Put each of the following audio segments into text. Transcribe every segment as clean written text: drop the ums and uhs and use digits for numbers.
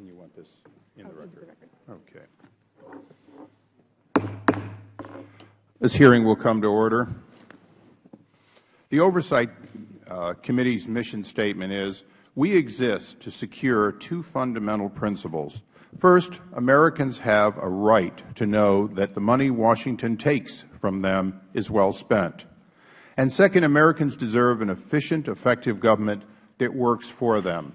And you want this in the record? Okay. This hearing will come to order. The Oversight Committee's mission statement is, we exist to secure two fundamental principles. First, Americans have a right to know that the money Washington takes from them is well spent. And second, Americans deserve an efficient, effective government that works for them.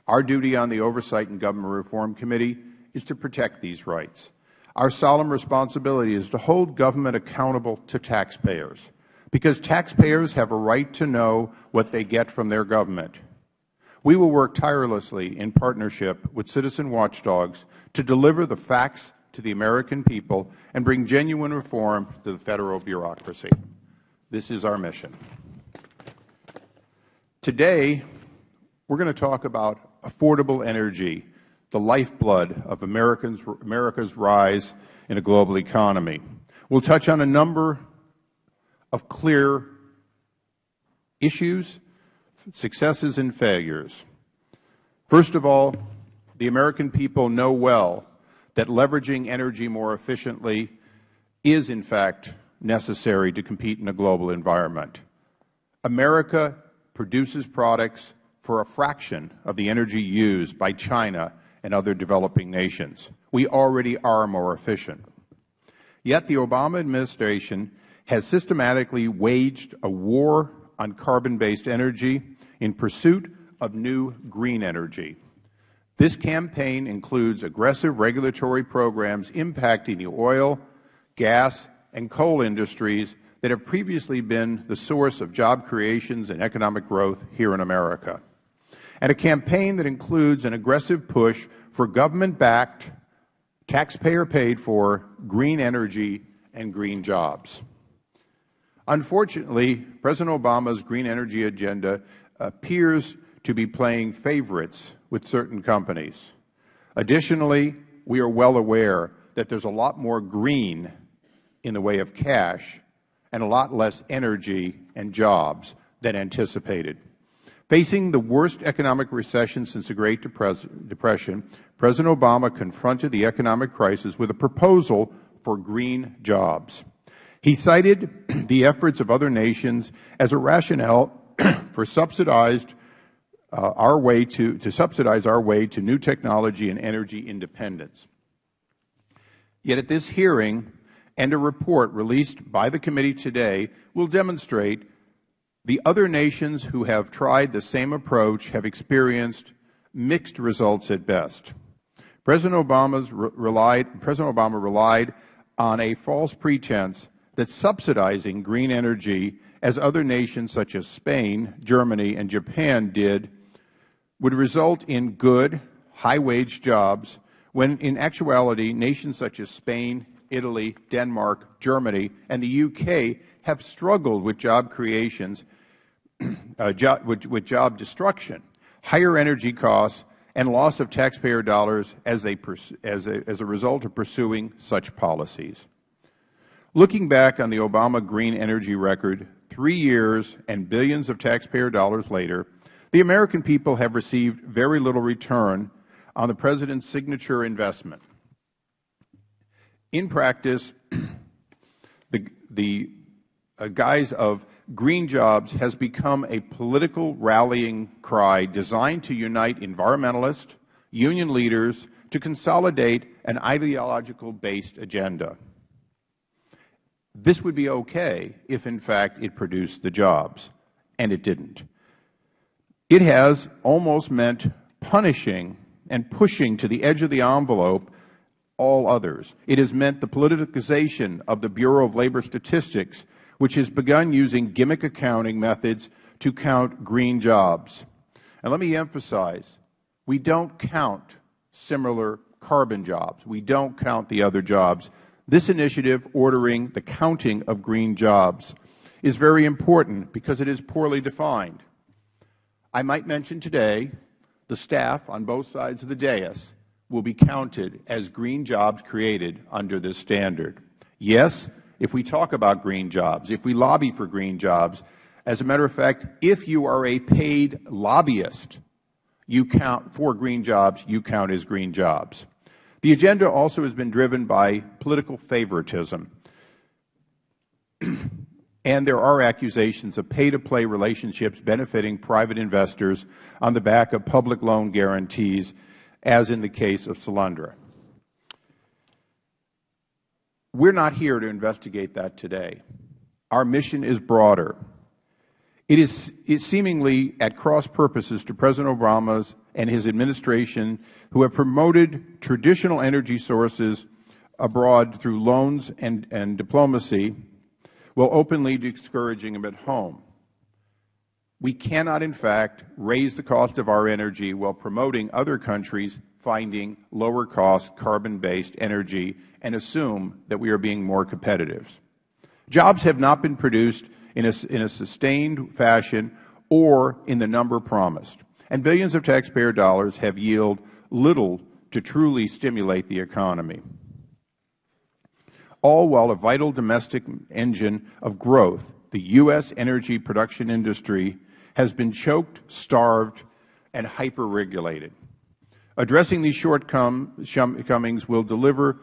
Our duty on the Oversight and Government Reform Committee is to protect these rights. Our solemn responsibility is to hold government accountable to taxpayers, because taxpayers have a right to know what they get from their government. We will work tirelessly in partnership with citizen watchdogs to deliver the facts to the American people and bring genuine reform to the Federal bureaucracy. This is our mission. Today, we are going to talk about affordable energy, the lifeblood of America's rise in a global economy. We will touch on a number of clear issues, successes and failures. First of all, the American people know well that leveraging energy more efficiently is, in fact, necessary to compete in a global environment. America produces products for a fraction of the energy used by China and other developing nations. We already are more efficient. Yet the Obama administration has systematically waged a war on carbon-based energy in pursuit of new green energy. This campaign includes aggressive regulatory programs impacting the oil, gas, and coal industries that have previously been the source of job creations and economic growth here in America, and a campaign that includes an aggressive push for government-backed, taxpayer-paid-for green energy and green jobs. Unfortunately, President Obama's green energy agenda appears to be playing favorites with certain companies. Additionally, we are well aware that there is a lot more green in the way of cash and a lot less energy and jobs than anticipated. Facing the worst economic recession since the Great Depression, President Obama confronted the economic crisis with a proposal for green jobs. He cited the efforts of other nations as a rationale for subsidize our way to new technology and energy independence. Yet at this hearing and a report released by the committee today will demonstrate the other nations who have tried the same approach have experienced mixed results at best. President Obama relied on a false pretense that subsidizing green energy, as other nations such as Spain, Germany, and Japan did, would result in good, high-wage jobs, when in actuality nations such as Spain, Italy, Denmark, Germany, and the UK have struggled with job creations, with job destruction, higher energy costs, and loss of taxpayer dollars as a result of pursuing such policies. Looking back on the Obama green energy record, 3 years and billions of taxpayer dollars later, the American people have received very little return on the President's signature investment. In practice, the guise of green jobs has become a political rallying cry designed to unite environmentalists, union leaders, to consolidate an ideological-based agenda. This would be okay if, in fact, it produced the jobs, and it didn't. It has almost meant punishing and pushing to the edge of the envelope all others. It has meant the politicization of the Bureau of Labor Statistics, which has begun using gimmick accounting methods to count green jobs. And let me emphasize, we don't count similar carbon jobs. We don't count the other jobs. This initiative ordering the counting of green jobs is very important because it is poorly defined. I might mention today the staff on both sides of the dais will be counted as green jobs created under this standard. Yes, if we talk about green jobs, if we lobby for green jobs, as a matter of fact, if you are a paid lobbyist, you count for green jobs, you count as green jobs. The agenda also has been driven by political favoritism. And there are accusations of pay-to-play relationships benefiting private investors on the back of public loan guarantees, as in the case of Solyndra. We're not here to investigate that today. Our mission is broader. It is seemingly at cross purposes to President Obama's and his administration, who have promoted traditional energy sources abroad through loans and diplomacy, while openly discouraging them at home. We cannot, in fact, raise the cost of our energy while promoting other countries finding lower-cost, carbon-based energy and assume that we are being more competitive. Jobs have not been produced in a sustained fashion or in the number promised, and billions of taxpayer dollars have yielded little to truly stimulate the economy, all while a vital domestic engine of growth, the U.S. energy production industry, has been choked, starved, and hyper-regulated. Addressing these shortcomings will deliver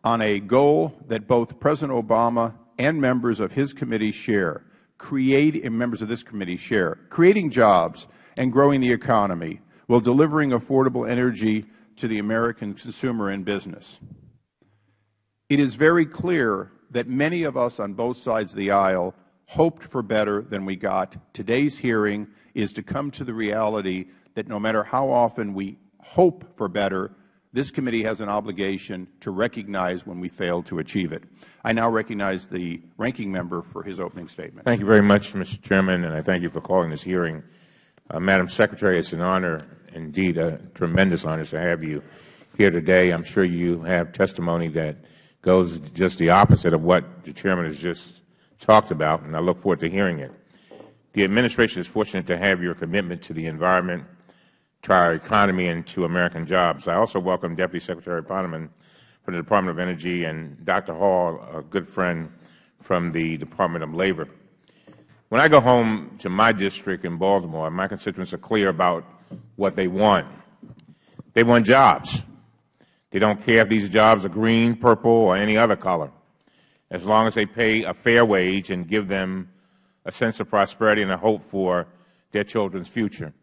on a goal that both President Obama and members of his committee share, creating jobs and growing the economy while delivering affordable energy to the American consumer and business. It is very clear that many of us on both sides of the aisle hoped for better than we got. Today's hearing is to come to the reality that no matter how often we hope for better, this committee has an obligation to recognize when we fail to achieve it. I now recognize the ranking member for his opening statement. Thank you very much, Mr. Chairman, and I thank you for calling this hearing. Madam Secretary, it's an honor, indeed a tremendous honor, to have you here today. I'm sure you have testimony that goes just the opposite of what the Chairman has just talked about, and I look forward to hearing it. The Administration is fortunate to have your commitment to the environment, to our economy, and to American jobs. I also welcome Deputy Secretary Ponemon from the Department of Energy and Dr. Hall, a good friend from the Department of Labor. When I go home to my district in Baltimore, my constituents are clear about what they want. They want jobs. They don't care if these jobs are green, purple, or any other color, as long as they pay a fair wage and give them a sense of prosperity and a hope for their children's future.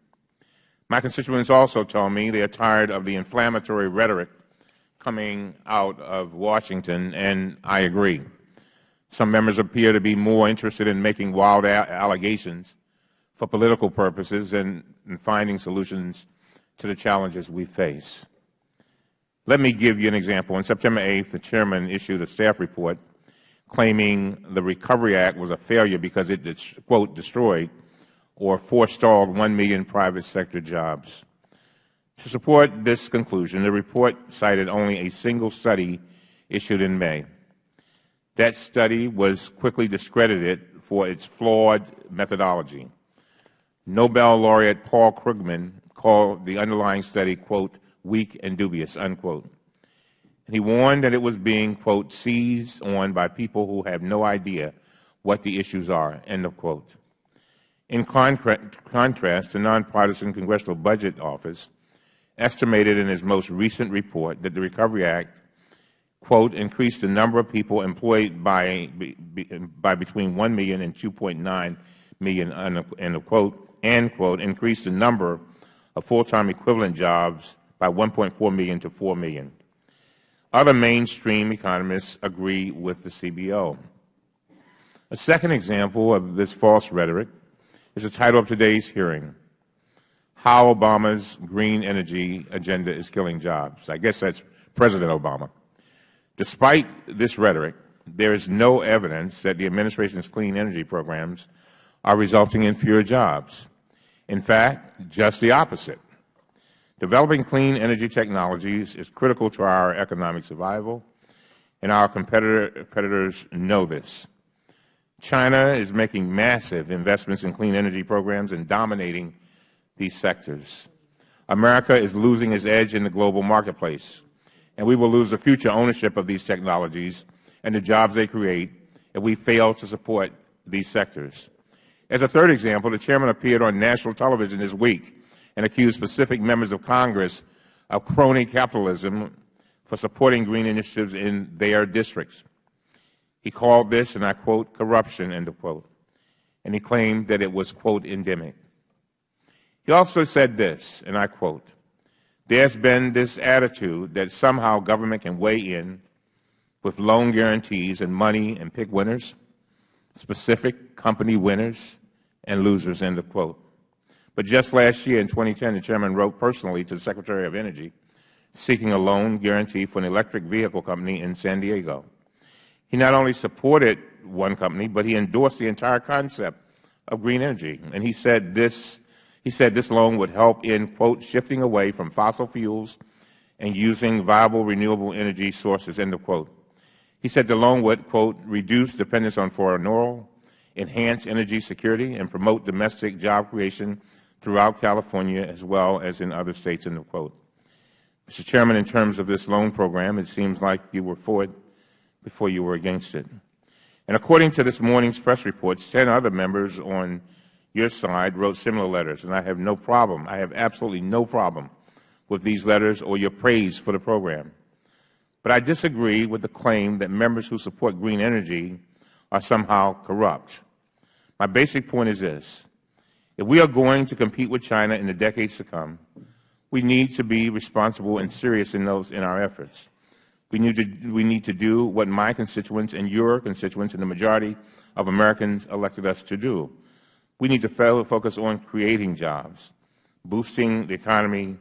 My constituents also tell me they are tired of the inflammatory rhetoric coming out of Washington, and I agree. Some members appear to be more interested in making wild allegations for political purposes than in finding solutions to the challenges we face. Let me give you an example. On September 8th, the Chairman issued a staff report claiming the Recovery Act was a failure because it, quote, destroyed or forestalled 1 million private sector jobs. To support this conclusion, the report cited only a single study issued in May. That study was quickly discredited for its flawed methodology. Nobel laureate Paul Krugman called the underlying study, quote, weak and dubious, unquote. And he warned that it was being, quote, seized on by people who have no idea what the issues are, end of quote. In contrast, the nonpartisan Congressional Budget Office estimated in its most recent report that the Recovery Act, quote, increased the number of people employed by between 1 million and 2.9 million, end of quote, and, quote, increased the number of full-time equivalent jobs by 1.4 million to 4 million. Other mainstream economists agree with the CBO. A second example of this false rhetoric is the title of today's hearing, How Obama's Green Energy Agenda is Killing Jobs. I guess that's President Obama. Despite this rhetoric, there is no evidence that the administration's clean energy programs are resulting in fewer jobs. In fact, just the opposite. Developing clean energy technologies is critical to our economic survival, and our competitors know this. China is making massive investments in clean energy programs and dominating these sectors. America is losing its edge in the global marketplace, and we will lose the future ownership of these technologies and the jobs they create if we fail to support these sectors. As a third example, the Chairman appeared on national television this week and accused specific members of Congress of crony capitalism for supporting green initiatives in their districts. He called this, and I quote, corruption, end of quote, and he claimed that it was, quote, endemic. He also said this, and I quote, there's been this attitude that somehow government can weigh in with loan guarantees and money and pick winners, specific company winners and losers, end of quote. But just last year in 2010, the Chairman wrote personally to the Secretary of Energy seeking a loan guarantee for an electric vehicle company in San Diego. He not only supported one company, but he endorsed the entire concept of green energy. And he said this loan would help in, quote, shifting away from fossil fuels and using viable renewable energy sources, end of quote. He said the loan would, quote, reduce dependence on foreign oil, enhance energy security, and promote domestic job creation throughout California as well as in other states, end of quote. Mr. Chairman, in terms of this loan program, it seems like you were for it before you were against it. And according to this morning's press reports, 10 other members on your side wrote similar letters, and I have no problem, I have absolutely no problem with these letters or your praise for the program. But I disagree with the claim that members who support green energy are somehow corrupt. My basic point is this. If we are going to compete with China in the decades to come, we need to be responsible and serious in our efforts. We need to do what my constituents and your constituents and the majority of Americans elected us to do. We need to focus on creating jobs, boosting the economy,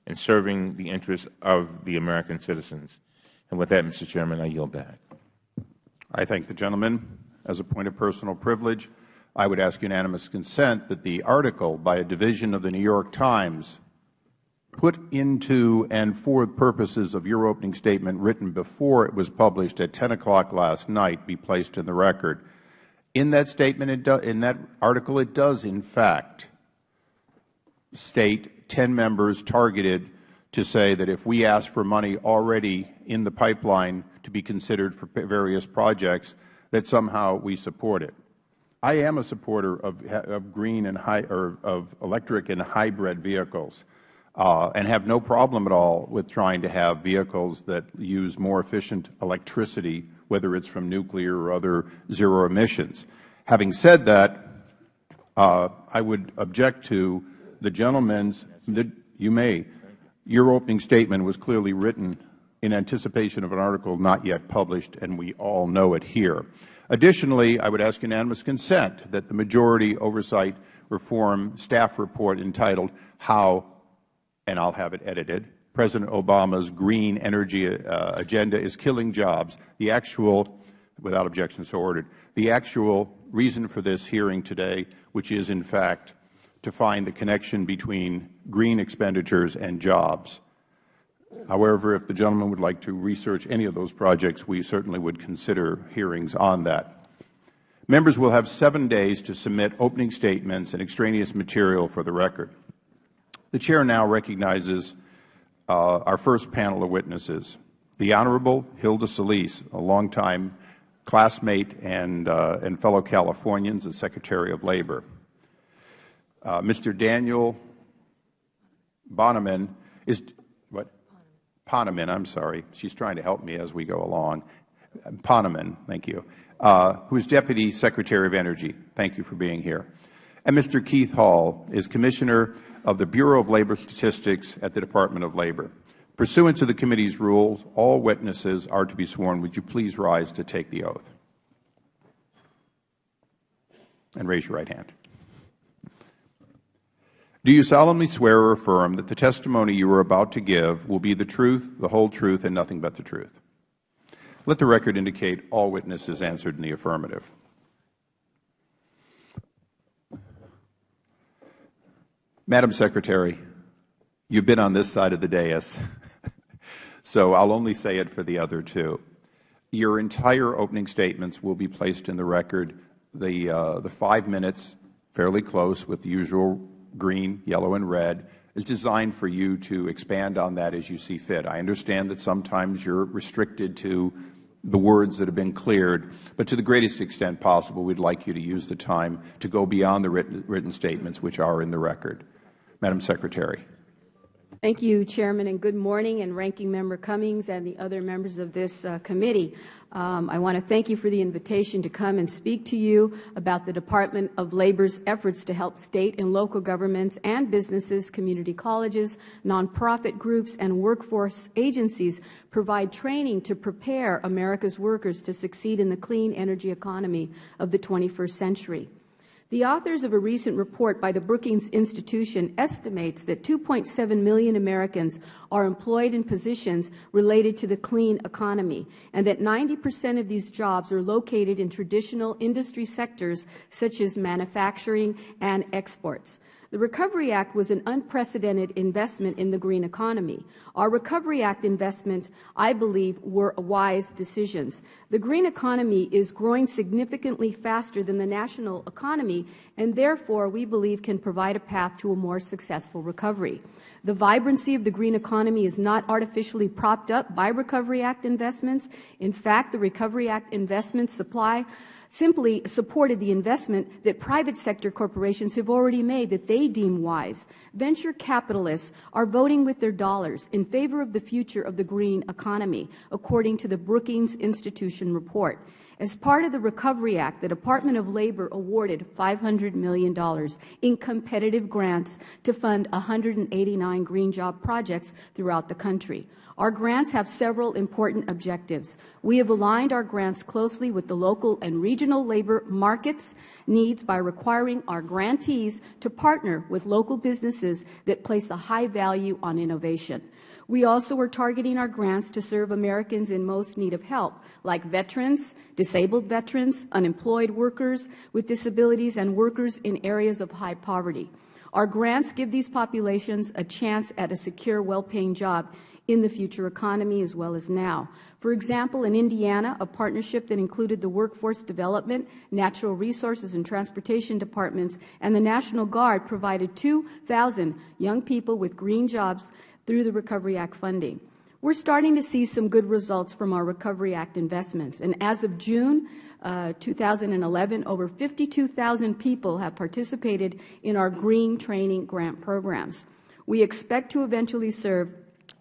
and serving the interests of the American citizens. And with that, Mr. Chairman, I yield back. I thank the gentleman. As a point of personal privilege, I would ask unanimous consent that the article by a division of the New York Times put into and for the purposes of your opening statement written before it was published at 10 o'clock last night be placed in the record. In that statement, in that article, it does, in fact, state 10 members targeted to say that if we ask for money already in the pipeline to be considered for various projects, that somehow we support it. I am a supporter of green and of electric and hybrid vehicles, and have no problem at all with trying to have vehicles that use more efficient electricity, whether it's from nuclear or other zero emissions. Having said that, I would object to the gentleman's. Your opening statement was clearly written in anticipation of an article not yet published, and we all know it here. Additionally, I would ask unanimous consent that the Majority Oversight Reform staff report entitled How, and I'll have it edited, President Obama's Green Energy Agenda is Killing Jobs, the actual, without objection so ordered, the actual reason for this hearing today, which is in fact to find the connection between green expenditures and jobs. However, if the gentleman would like to research any of those projects, we certainly would consider hearings on that. Members will have 7 days to submit opening statements and extraneous material for the record. The Chair now recognizes our first panel of witnesses, the Honorable Hilda Solis, a longtime classmate and fellow Californians, the Secretary of Labor. Mr. Daniel Ponemon is what? Ponemon, I'm sorry. She's trying to help me as we go along. Ponemon, thank you, who is Deputy Secretary of Energy. Thank you for being here. And Mr. Keith Hall is Commissioner of the Bureau of Labor Statistics at the Department of Labor. Pursuant to the committee's rules, all witnesses are to be sworn. Would you please rise to take the oath? And raise your right hand. Do you solemnly swear or affirm that the testimony you are about to give will be the truth, the whole truth, and nothing but the truth? Let the record indicate all witnesses answered in the affirmative. Madam Secretary, you've been on this side of the dais, so I'll only say it for the other two. Your entire opening statements will be placed in the record. The 5 minutes, fairly close with the usual green, yellow, and red, is designed for you to expand on that as you see fit. I understand that sometimes you're restricted to the words that have been cleared, but to the greatest extent possible, we'd like you to use the time to go beyond the written statements which are in the record. Madam Secretary. Thank you, Chairman, and good morning, and Ranking Member Cummings and the other members of this committee. I want to thank you for the invitation to come and speak to you about the Department of Labor's efforts to help state and local governments and businesses, community colleges, nonprofit groups, and workforce agencies provide training to prepare America's workers to succeed in the clean energy economy of the 21st century. The authors of a recent report by the Brookings Institution estimates that 2.7 million Americans are employed in positions related to the clean economy, and that 90% of these jobs are located in traditional industry sectors such as manufacturing and exports. The Recovery Act was an unprecedented investment in the green economy. Our Recovery Act investments, I believe, were wise decisions. The green economy is growing significantly faster than the national economy, and therefore we believe can provide a path to a more successful recovery. The vibrancy of the green economy is not artificially propped up by Recovery Act investments. In fact, the Recovery Act investments simply supported the investment that private sector corporations have already made that they deem wise. Venture capitalists are voting with their dollars in favor of the future of the green economy, according to the Brookings Institution report. As part of the Recovery Act, the Department of Labor awarded $500 million in competitive grants to fund 189 green job projects throughout the country. Our grants have several important objectives. We have aligned our grants closely with the local and regional labor markets needs by requiring our grantees to partner with local businesses that place a high value on innovation. We also are targeting our grants to serve Americans in most need of help, like veterans, disabled veterans, unemployed workers with disabilities, and workers in areas of high poverty. Our grants give these populations a chance at a secure, well-paying job in the future economy as well as now. For example, in Indiana, a partnership that included the Workforce Development, Natural Resources and Transportation Departments, and the National Guard provided 2,000 young people with green jobs through the Recovery Act funding. We're starting to see some good results from our Recovery Act investments, and as of June 2011, over 52,000 people have participated in our green training grant programs. We expect to eventually serve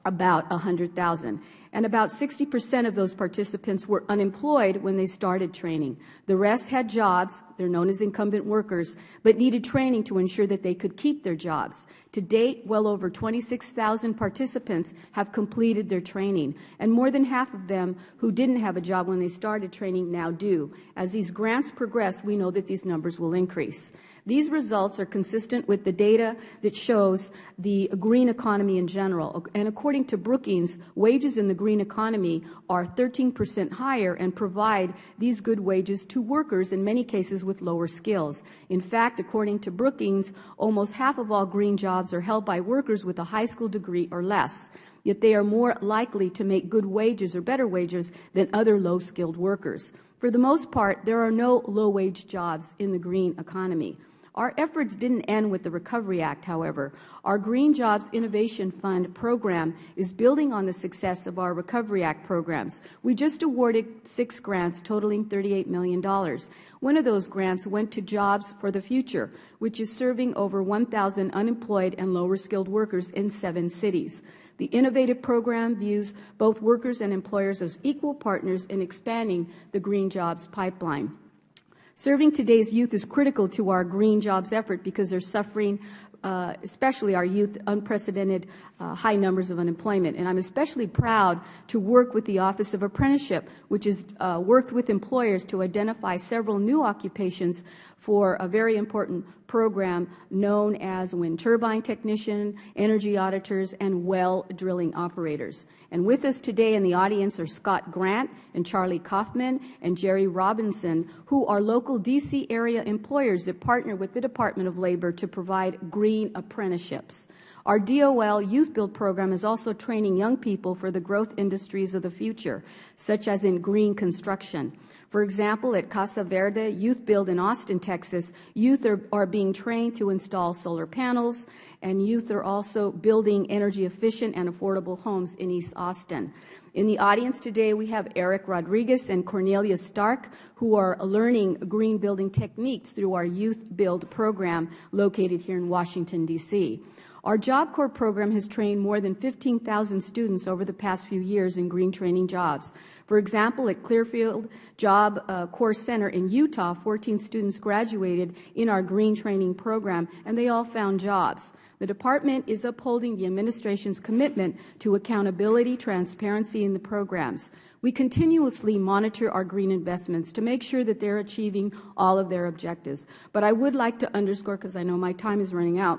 about 100,000. And about 60% of those participants were unemployed when they started training. The rest had jobs, they're known as incumbent workers, but needed training to ensure that they could keep their jobs. To date, well over 26,000 participants have completed their training, and more than half of them who didn't have a job when they started training now do. As these grants progress, we know that these numbers will increase. These results are consistent with the data that shows the green economy in general. And according to Brookings, wages in the green economy are 13% higher and provide these good wages to workers, in many cases with lower skills. In fact, according to Brookings, almost half of all green jobs are held by workers with a high school degree or less. Yet they are more likely to make good wages or better wages than other low-skilled workers. For the most part, there are no low-wage jobs in the green economy. Our efforts didn't end with the Recovery Act, however. Our Green Jobs Innovation Fund program is building on the success of our Recovery Act programs. We just awarded 6 grants totaling $38 million. One of those grants went to Jobs for the Future, which is serving over 1,000 unemployed and lower-skilled workers in 7 cities. The innovative program views both workers and employers as equal partners in expanding the green jobs pipeline. Serving today's youth is critical to our green jobs effort because they're suffering, especially our youth, unprecedented high numbers of unemployment. And I'm especially proud to work with the Office of Apprenticeship, which has worked with employers to identify several new occupations for a very important program known as wind turbine technician, energy auditors, and well drilling operators. And with us today in the audience are Scott Grant and Charlie Kaufman and Jerry Robinson, who are local D.C. area employers that partner with the Department of Labor to provide green apprenticeships. Our DOL Youth Build program is also training young people for the growth industries of the future, such as in green construction. For example, at Casa Verde Youth Build in Austin, Texas, youth are being trained to install solar panels, and youth are also building energy-efficient and affordable homes in East Austin. In the audience today, we have Eric Rodriguez and Cornelia Stark, who are learning green building techniques through our Youth Build program located here in Washington, D.C. Our Job Corps program has trained more than 15,000 students over the past few years in green training jobs. For example, at Clearfield Job Corps Center in Utah, 14 students graduated in our green training program, and they all found jobs. The Department is upholding the Administration's commitment to accountability, transparency in the programs. We continuously monitor our green investments to make sure that they're achieving all of their objectives. But I would like to underscore, because I know my time is running out,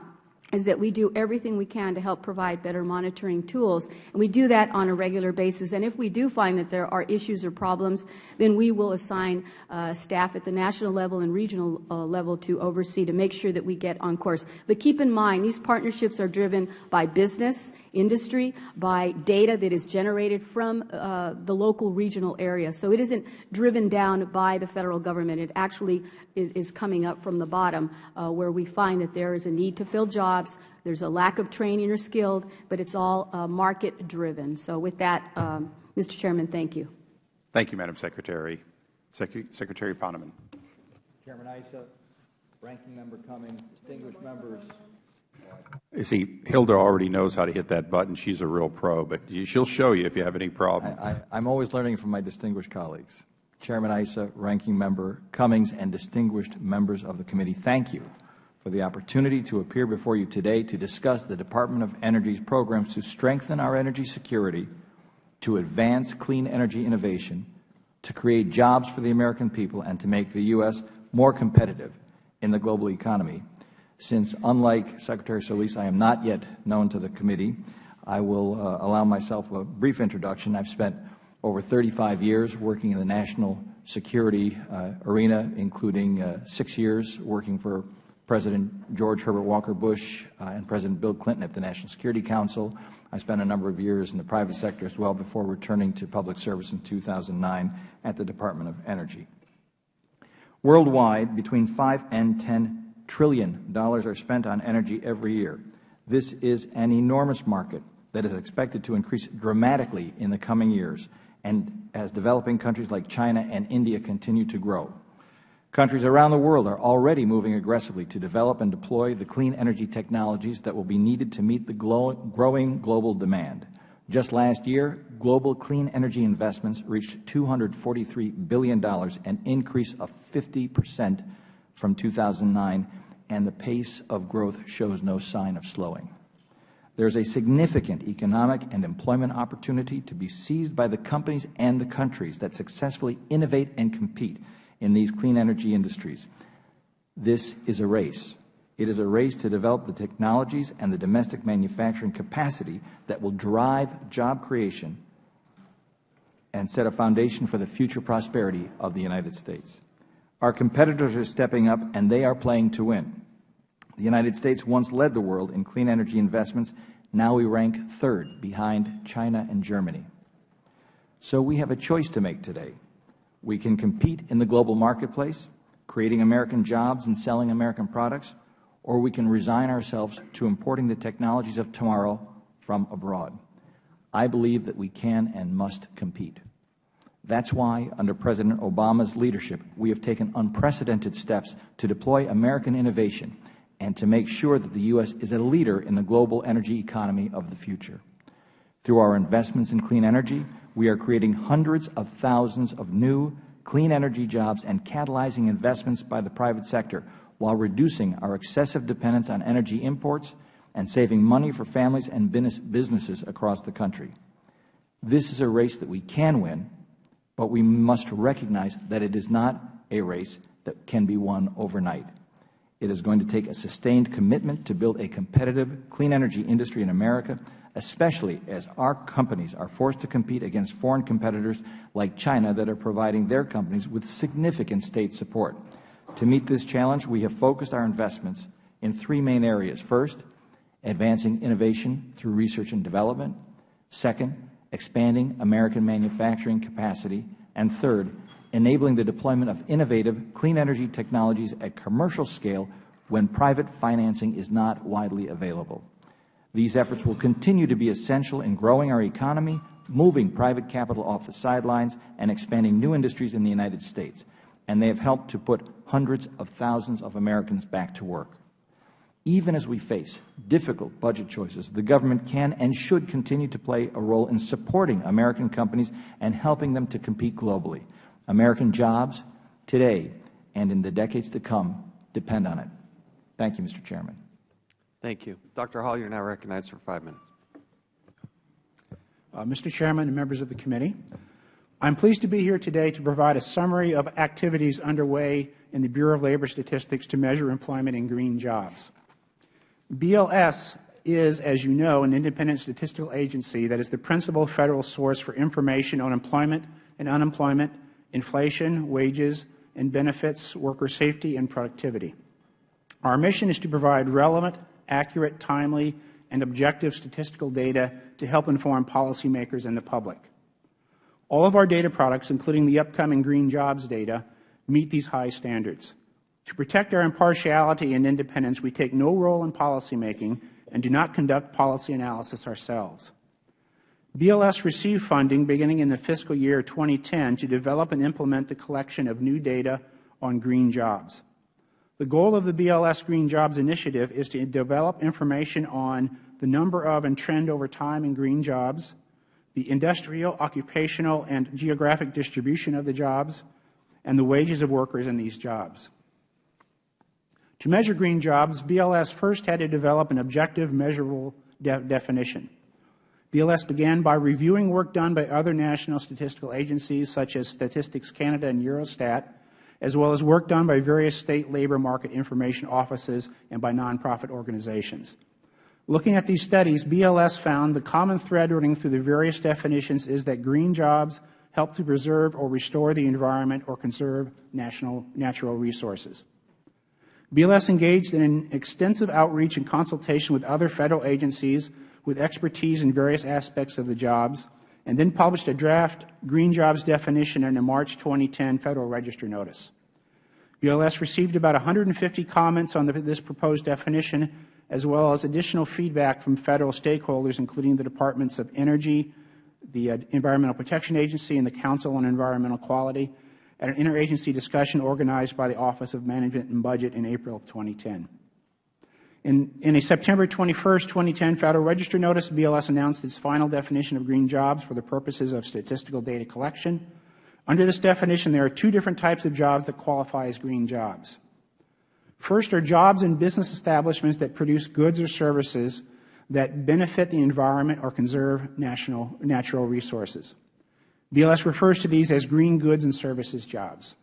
is that we do everything we can to help provide better monitoring tools, and we do that on a regular basis. And if we do find that there are issues or problems, then we will assign staff at the national level and regional level to oversee to make sure that we get on course. But keep in mind, these partnerships are driven by business, industry, by data that is generated from the local regional area. So it isn't driven down by the Federal Government. It actually is coming up from the bottom where we find that there is a need to fill jobs, there's a lack of training or skilled, but it's all market driven. So with that, Mr. Chairman, thank you. Thank you, Madam Secretary. Secretary Ponemon. Chairman Issa, Ranking Member Cummings, distinguished members. You see, Hilda already knows how to hit that button. She's a real pro, but she'll show you if you have any problem. I'm always learning from my distinguished colleagues. Chairman Issa, Ranking Member Cummings, and distinguished members of the committee, thank you for the opportunity to appear before you today to discuss the Department of Energy's programs to strengthen our energy security, to advance clean energy innovation, to create jobs for the American people, and to make the U.S. more competitive in the global economy. Since, unlike Secretary Solis, I am not yet known to the committee, I will allow myself a brief introduction. I've spent over 35 years working in the national security arena, including 6 years working for President George Herbert Walker Bush and President Bill Clinton at the National Security Council. I spent a number of years in the private sector as well before returning to public service in 2009 at the Department of Energy. Worldwide, between $5 and $10 trillion are spent on energy every year. This is an enormous market that is expected to increase dramatically in the coming years, and as developing countries like China and India continue to grow. Countries around the world are already moving aggressively to develop and deploy the clean energy technologies that will be needed to meet the growing global demand. Just last year, global clean energy investments reached $243 billion, an increase of 50% from 2009, and the pace of growth shows no sign of slowing. There is a significant economic and employment opportunity to be seized by the companies and the countries that successfully innovate and compete in these clean energy industries. This is a race. It is a race to develop the technologies and the domestic manufacturing capacity that will drive job creation and set a foundation for the future prosperity of the United States. Our competitors are stepping up, and they are playing to win. The United States once led the world in clean energy investments. Now we rank third behind China and Germany. So we have a choice to make today. We can compete in the global marketplace, creating American jobs and selling American products, or we can resign ourselves to importing the technologies of tomorrow from abroad. I believe that we can and must compete. That's why, under President Obama's leadership, we have taken unprecedented steps to deploy American innovation and to make sure that the U.S. is a leader in the global energy economy of the future. Through our investments in clean energy, we are creating hundreds of thousands of new clean energy jobs and catalyzing investments by the private sector while reducing our excessive dependence on energy imports and saving money for families and businesses across the country. This is a race that we can win, but we must recognize that it is not a race that can be won overnight. It is going to take a sustained commitment to build a competitive clean energy industry in America, especially as our companies are forced to compete against foreign competitors like China that are providing their companies with significant state support. To meet this challenge, we have focused our investments in three main areas. First, advancing innovation through research and development. Second, expanding American manufacturing capacity. And third, enabling the deployment of innovative clean energy technologies at commercial scale when private financing is not widely available. These efforts will continue to be essential in growing our economy, moving private capital off the sidelines, and expanding new industries in the United States. And they have helped to put hundreds of thousands of Americans back to work. Even as we face difficult budget choices, the government can and should continue to play a role in supporting American companies and helping them to compete globally. American jobs today and in the decades to come depend on it. Thank you, Mr. Chairman. Thank you. Dr. Hall, you are now recognized for 5 minutes. Mr. Chairman and members of the committee, I am pleased to be here today to provide a summary of activities underway in the Bureau of Labor Statistics to measure employment and green jobs. BLS is, as you know, an independent statistical agency that is the principal Federal source for information on employment and unemployment, inflation, wages and benefits, worker safety, and productivity. Our mission is to provide relevant, accurate, timely, and objective statistical data to help inform policymakers and the public. All of our data products, including the upcoming green jobs data, meet these high standards. To protect our impartiality and independence, we take no role in policymaking and do not conduct policy analysis ourselves. BLS received funding beginning in the fiscal year 2010 to develop and implement the collection of new data on green jobs. The goal of the BLS Green Jobs Initiative is to develop information on the number of and trend over time in green jobs, the industrial, occupational, and geographic distribution of the jobs, and the wages of workers in these jobs. To measure green jobs, BLS first had to develop an objective, measurable definition. BLS began by reviewing work done by other national statistical agencies such as Statistics Canada and Eurostat, as well as work done by various state labor market information offices and by nonprofit organizations. Looking at these studies, BLS found the common thread running through the various definitions is that green jobs help to preserve or restore the environment or conserve natural resources. BLS engaged in an extensive outreach and consultation with other Federal agencies with expertise in various aspects of the jobs, and then published a draft green jobs definition in a March 2010 Federal Register notice. BLS received about 150 comments on this proposed definition, as well as additional feedback from Federal stakeholders, including the Departments of Energy, the Environmental Protection Agency, and the Council on Environmental Quality, at an interagency discussion organized by the Office of Management and Budget in April of 2010. In a September 21, 2010 Federal Register notice, BLS announced its final definition of green jobs for the purposes of statistical data collection. Under this definition, there are two different types of jobs that qualify as green jobs. First are jobs in business establishments that produce goods or services that benefit the environment or conserve natural resources. BLS refers to these as green goods and services jobs.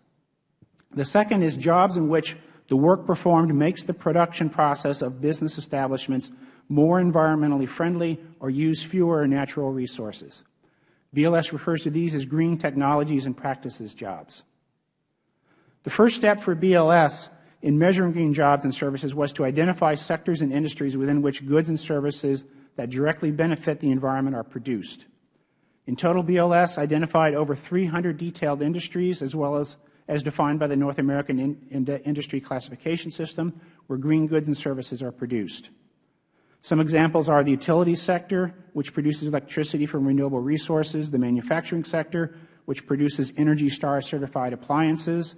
The second is jobs in which the work performed makes the production process of business establishments more environmentally friendly or use fewer natural resources. BLS refers to these as green technologies and practices jobs. The first step for BLS in measuring green jobs and services was to identify sectors and industries within which goods and services that directly benefit the environment are produced. In total, BLS identified over 300 detailed industries, as well as defined by the North American Industry Classification System, where green goods and services are produced. Some examples are the utilities sector, which produces electricity from renewable resources, the manufacturing sector, which produces ENERGY STAR certified appliances,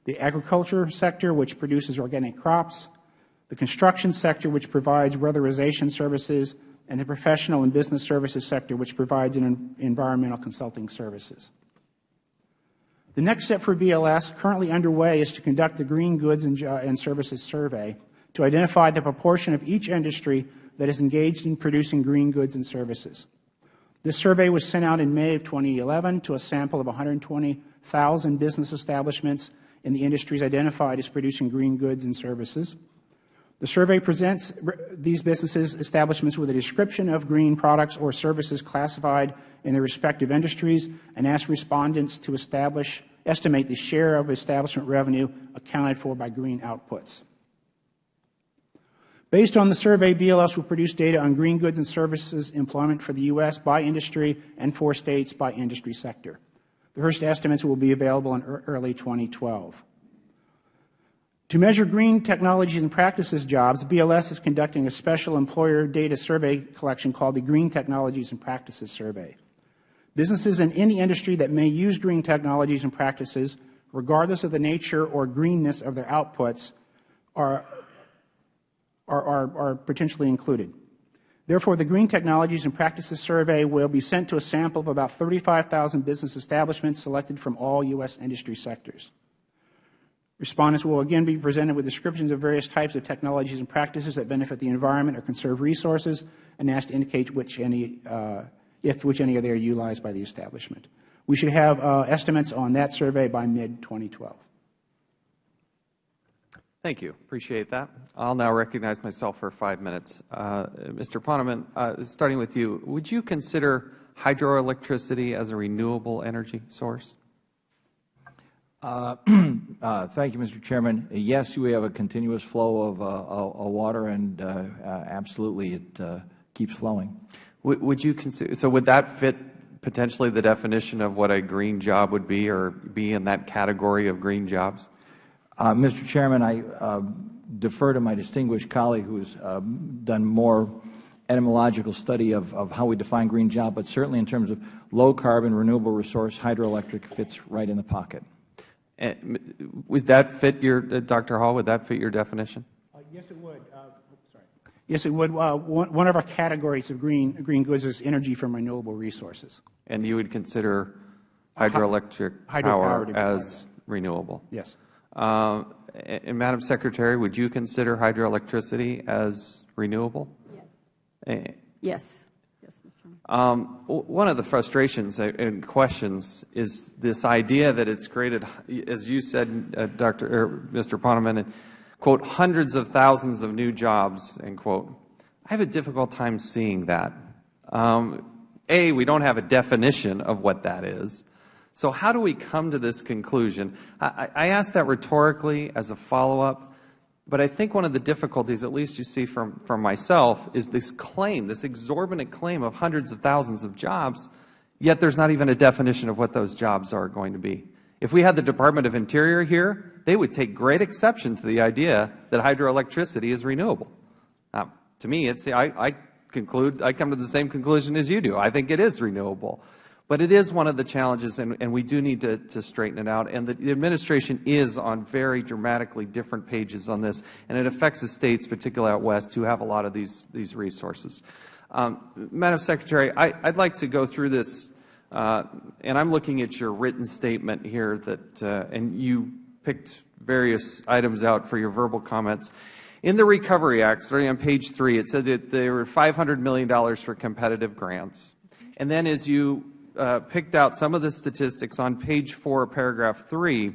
the agriculture sector, which produces organic crops, the construction sector, which provides weatherization services, and the professional and business services sector, which provides environmental consulting services. The next step for BLS, currently underway, is to conduct the Green Goods and Services Survey to identify the proportion of each industry that is engaged in producing green goods and services. This survey was sent out in May of 2011 to a sample of 120,000 business establishments in the industries identified as producing green goods and services. The survey presents these businesses establishments with a description of green products or services classified in their respective industries and asks respondents to estimate the share of establishment revenue accounted for by green outputs. Based on the survey, BLS will produce data on green goods and services employment for the U.S. by industry and for states by industry sector. The first estimates will be available in early 2012. To measure green technologies and practices jobs, BLS is conducting a special employer data survey collection called the Green Technologies and Practices Survey. Businesses in any industry that may use green technologies and practices, regardless of the nature or greenness of their outputs, are are potentially included. Therefore, the Green Technologies and Practices Survey will be sent to a sample of about 35,000 business establishments selected from all U.S. industry sectors. Respondents will again be presented with descriptions of various types of technologies and practices that benefit the environment or conserve resources, and asked to indicate if which any of they are utilized by the establishment. We should have estimates on that survey by mid-2012. Thank you. Appreciate that. I'll now recognize myself for 5 minutes. Mr. Ponemon, starting with you, would you consider hydroelectricity as a renewable energy source? Thank you, Mr. Chairman. Yes, we have a continuous flow of water, and absolutely it keeps flowing. Would you consider, so would that fit potentially the definition of what a green job would be, or be in that category of green jobs? Mr. Chairman, I defer to my distinguished colleague who has done more etymological study of how we define green job, but certainly in terms of low carbon, renewable resource, hydroelectric fits right in the pocket. Would that fit your, Dr. Hall, would that fit your definition? Yes, it would. Yes, it would. One of our categories of green goods is energy from renewable resources. And you would consider hydroelectric power as renewable? Yes. And Madam Secretary, would you consider hydroelectricity as renewable? Yes. Yes. Yes, Mr. One of the frustrations and questions is this idea that it's created, as you said, Mr. Pondeman, quote, hundreds of thousands of new jobs, end quote. I have a difficult time seeing that. A, we don't have a definition of what that is. So how do we come to this conclusion? I ask that rhetorically as a follow-up, but I think one of the difficulties, at least you see from myself, is this claim, this exorbitant claim of hundreds of thousands of jobs, yet there's not even a definition of what those jobs are going to be. If we had the Department of Interior here, they would take great exception to the idea that hydroelectricity is renewable. Now, to me, I come to the same conclusion as you do. I think it is renewable. But it is one of the challenges, and we do need to straighten it out. And the administration is on very dramatically different pages on this, and it affects the states, particularly out west, who have a lot of these resources. Madam Secretary, I'd like to go through this, and I'm looking at your written statement here, and you picked various items out for your verbal comments. In the Recovery Act, starting on page 3, it said that there were $500 million for competitive grants. And then as you picked out some of the statistics on page 4, paragraph 3,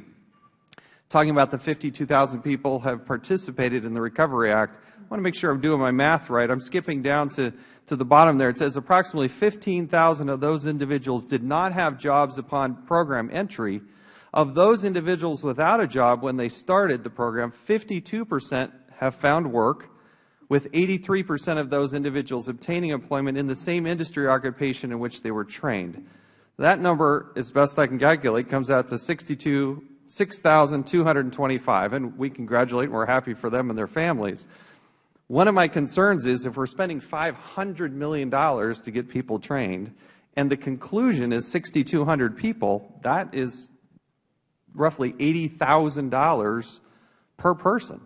talking about the 52,000 people have participated in the Recovery Act. I want to make sure I'm doing my math right. I'm skipping down to the bottom there. It says approximately 15,000 of those individuals did not have jobs upon program entry. Of those individuals without a job when they started the program, 52% have found work, with 83% of those individuals obtaining employment in the same industry or occupation in which they were trained. That number, as best I can calculate, comes out to 6,225, and we congratulate and we're happy for them and their families. One of my concerns is if we're spending $500 million to get people trained, and the conclusion is 6,200 people, that is roughly $80,000 per person.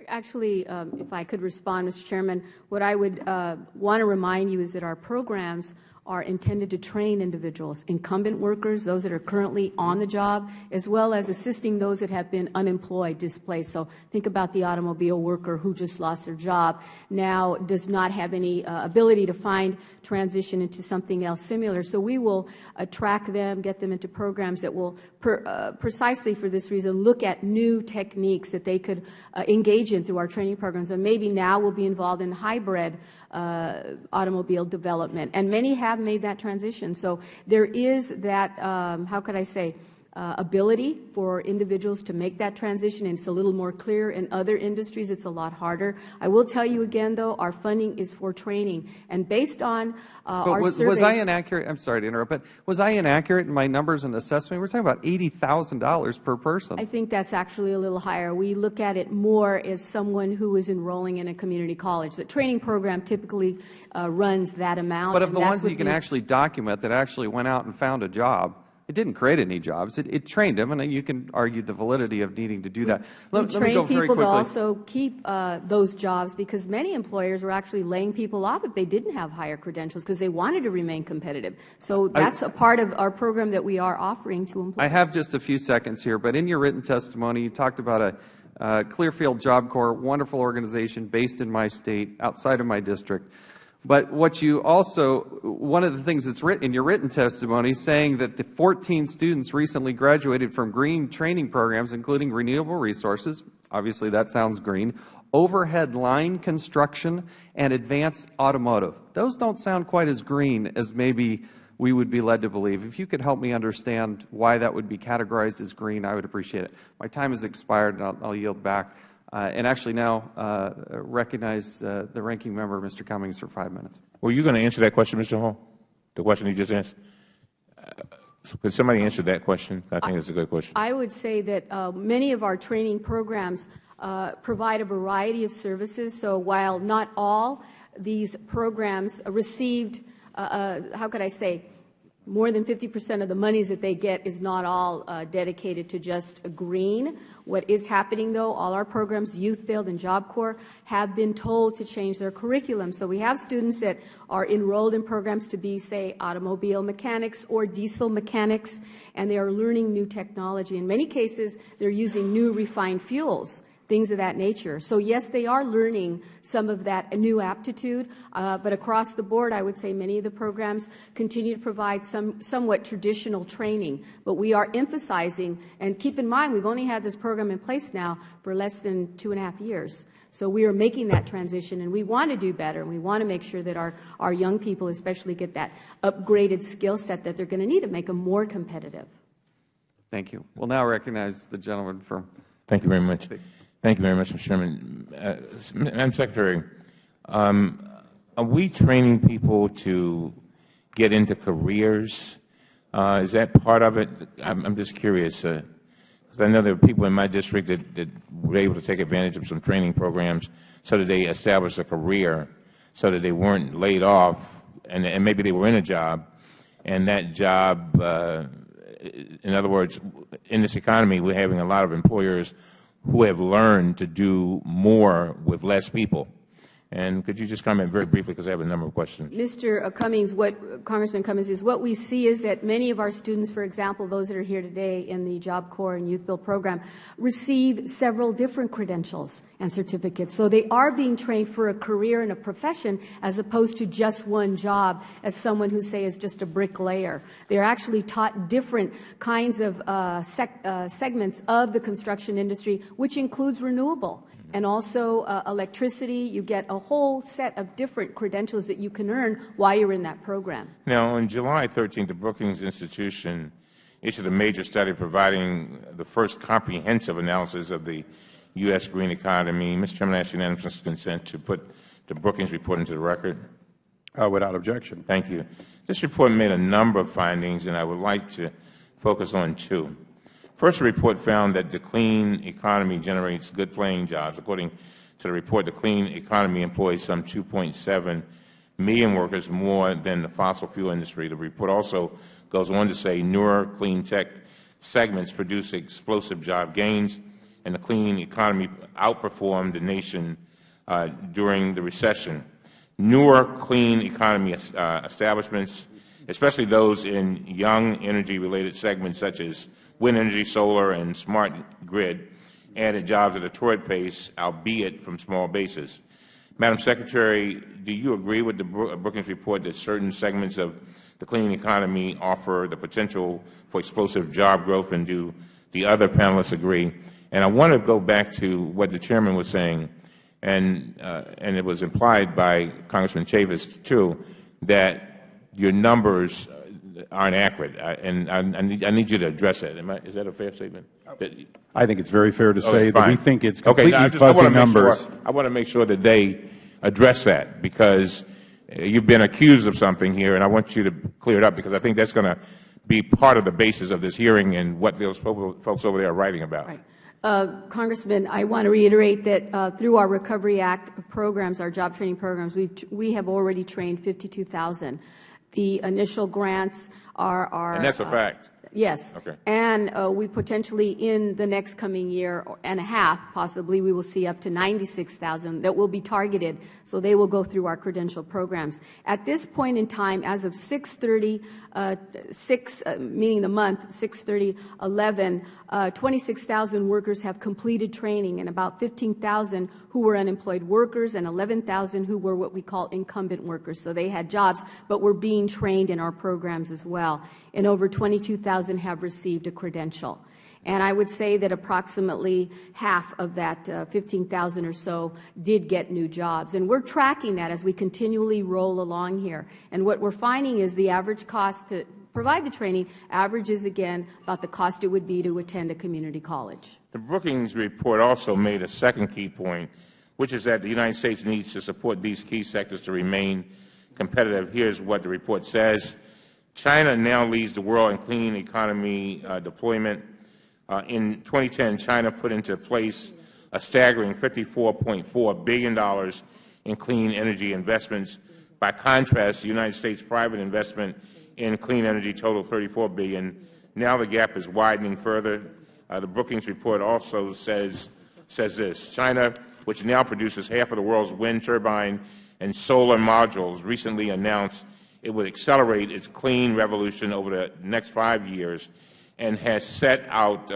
Actually, if I could respond, Mr. Chairman, what I would want to remind you is that our programs are intended to train individuals, incumbent workers, those that are currently on the job, as well as assisting those that have been unemployed, displaced. So think about the automobile worker who just lost their job, now does not have any ability to find transition into something else similar. So we will track them, get them into programs that will, precisely for this reason, look at new techniques that they could engage in through our training programs. And maybe now we'll be involved in hybrid automobile development. And many have made that transition. So there is that, how could I say, ability for individuals to make that transition, and it's a little more clear. In other industries, it's a lot harder. I will tell you again, though, our funding is for training, and based on our surveys. Was I inaccurate? I'm sorry to interrupt, but was I inaccurate in my numbers and assessment? We're talking about $80,000 per person. I think that's actually a little higher. We look at it more as someone who is enrolling in a community college. The training program typically runs that amount. But of the ones that you can actually document that actually went out and found a job, It didn't create any jobs. It trained them, and you can argue the validity of needing to do that. We trained people to also keep those jobs, because many employers were actually laying people off if they didn't have higher credentials because they wanted to remain competitive. So that's a part of our program that we are offering to employers. I have just a few seconds here, but in your written testimony, you talked about Clearfield Job Corps, wonderful organization based in my state, outside of my district. But what you also, one of the things that's written in your written testimony, saying that the 14 students recently graduated from green training programs, including renewable resources, obviously that sounds green, overhead line construction, and advanced automotive. Those don't sound quite as green as maybe we would be led to believe. If you could help me understand why that would be categorized as green, I would appreciate it. My time has expired, and I'll yield back. And actually now recognize the ranking member, Mr. Cummings, for 5 minutes. Were you going to answer that question, Mr. Hall? The question you just asked? Could somebody answer that question? I think it's a good question. I would say that many of our training programs provide a variety of services. So while not all these programs received, how could I say, more than 50% of the monies that they get is not all dedicated to just green. What is happening, though, all our programs, Youth Build and Job Corps, have been told to change their curriculum. So we have students that are enrolled in programs to be, say, automobile mechanics or diesel mechanics, and they are learning new technology. In many cases, they're using new refined fuels, things of that nature. So yes, they are learning some of that new aptitude, but across the board, I would say many of the programs continue to provide somewhat traditional training. But we are emphasizing, and keep in mind, we've only had this program in place now for less than 2.5 years. So we are making that transition, and we want to do better, and we want to make sure that our young people especially get that upgraded skill set that they're going to need to make them more competitive. Thank you. We'll now recognize the gentleman from. Thank you very much. Thank you very much, Mr. Chairman. Madam Secretary, are we training people to get into careers? Is that part of it? I'm just curious, because I know there are people in my district that were able to take advantage of some training programs so that they established a career, so that they weren't laid off, and maybe they were in a job, and that job, in other words, in this economy, we're having a lot of employers who have learned to do more with less people. And could you just comment very briefly, because I have a number of questions. Mr. Cummings, Congressman Cummings, is what we see is that many of our students, for example, those that are here today in the Job Corps and Youth Build program, receive several different credentials and certificates. So they are being trained for a career and a profession as opposed to just one job as someone who, say, is just a bricklayer. They are actually taught different kinds of segments of the construction industry, which includes renewable. And also electricity. You get a whole set of different credentials that you can earn while you're in that program. Now, on July 13th, the Brookings Institution issued a major study providing the first comprehensive analysis of the U.S. green economy. Mr. Chairman, I ask unanimous consent to put the Brookings report into the record. Without objection. Thank you. This report made a number of findings, and I would like to focus on two. First, the report found that the clean economy generates good-paying jobs. According to the report, the clean economy employs some 2.7 million workers more than the fossil fuel industry. The report also goes on to say newer clean tech segments produce explosive job gains, and the clean economy outperformed the nation during the recession. Newer clean economy establishments, especially those in young energy-related segments such as wind energy, solar, and smart grid, added jobs at a torrid pace, albeit from small bases. Madam Secretary, do you agree with the Brookings report that certain segments of the clean economy offer the potential for explosive job growth, and do the other panelists agree? And I want to go back to what the Chairman was saying, and it was implied by Congressman Chavis, too, that your numbers aren't accurate, and I need you to address that. Is that a fair statement? I think it's very fair to say that we think it's completely fuzzy numbers. I want to make sure that they address that, because you've been accused of something here, and I want you to clear it up, because I think that's going to be part of the basis of this hearing and what those folks over there are writing about. Right. Congressman, I want to reiterate that through our Recovery Act programs, our job training programs, we have already trained 52,000. The initial grants are and that's a fact. Yes. Okay. And we potentially, in the next coming year and a half, possibly, we will see up to 96,000 that will be targeted. So they will go through our credential programs. At this point in time, as of 6/30, meaning the month, 6/30/11, 26,000 workers have completed training, and about 15,000 who were unemployed workers and 11,000 who were what we call incumbent workers. So they had jobs, but were being trained in our programs as well. And over 22,000 have received a credential. And I would say that approximately half of that 15,000 or so did get new jobs. And we're tracking that as we continually roll along here. And what we're finding is the average cost to provide the training averages, again, about the cost it would be to attend a community college. The Brookings report also made a second key point, which is that the United States needs to support these key sectors to remain competitive. Here's what the report says. China now leads the world in clean economy deployment. In 2010, China put into place a staggering $54.4 billion in clean energy investments. By contrast, the United States private investment in clean energy totaled $34 billion. Now the gap is widening further. The Brookings report also says this. China, which now produces half of the world's wind turbine and solar modules, recently announced it would accelerate its clean revolution over the next 5 years and has set out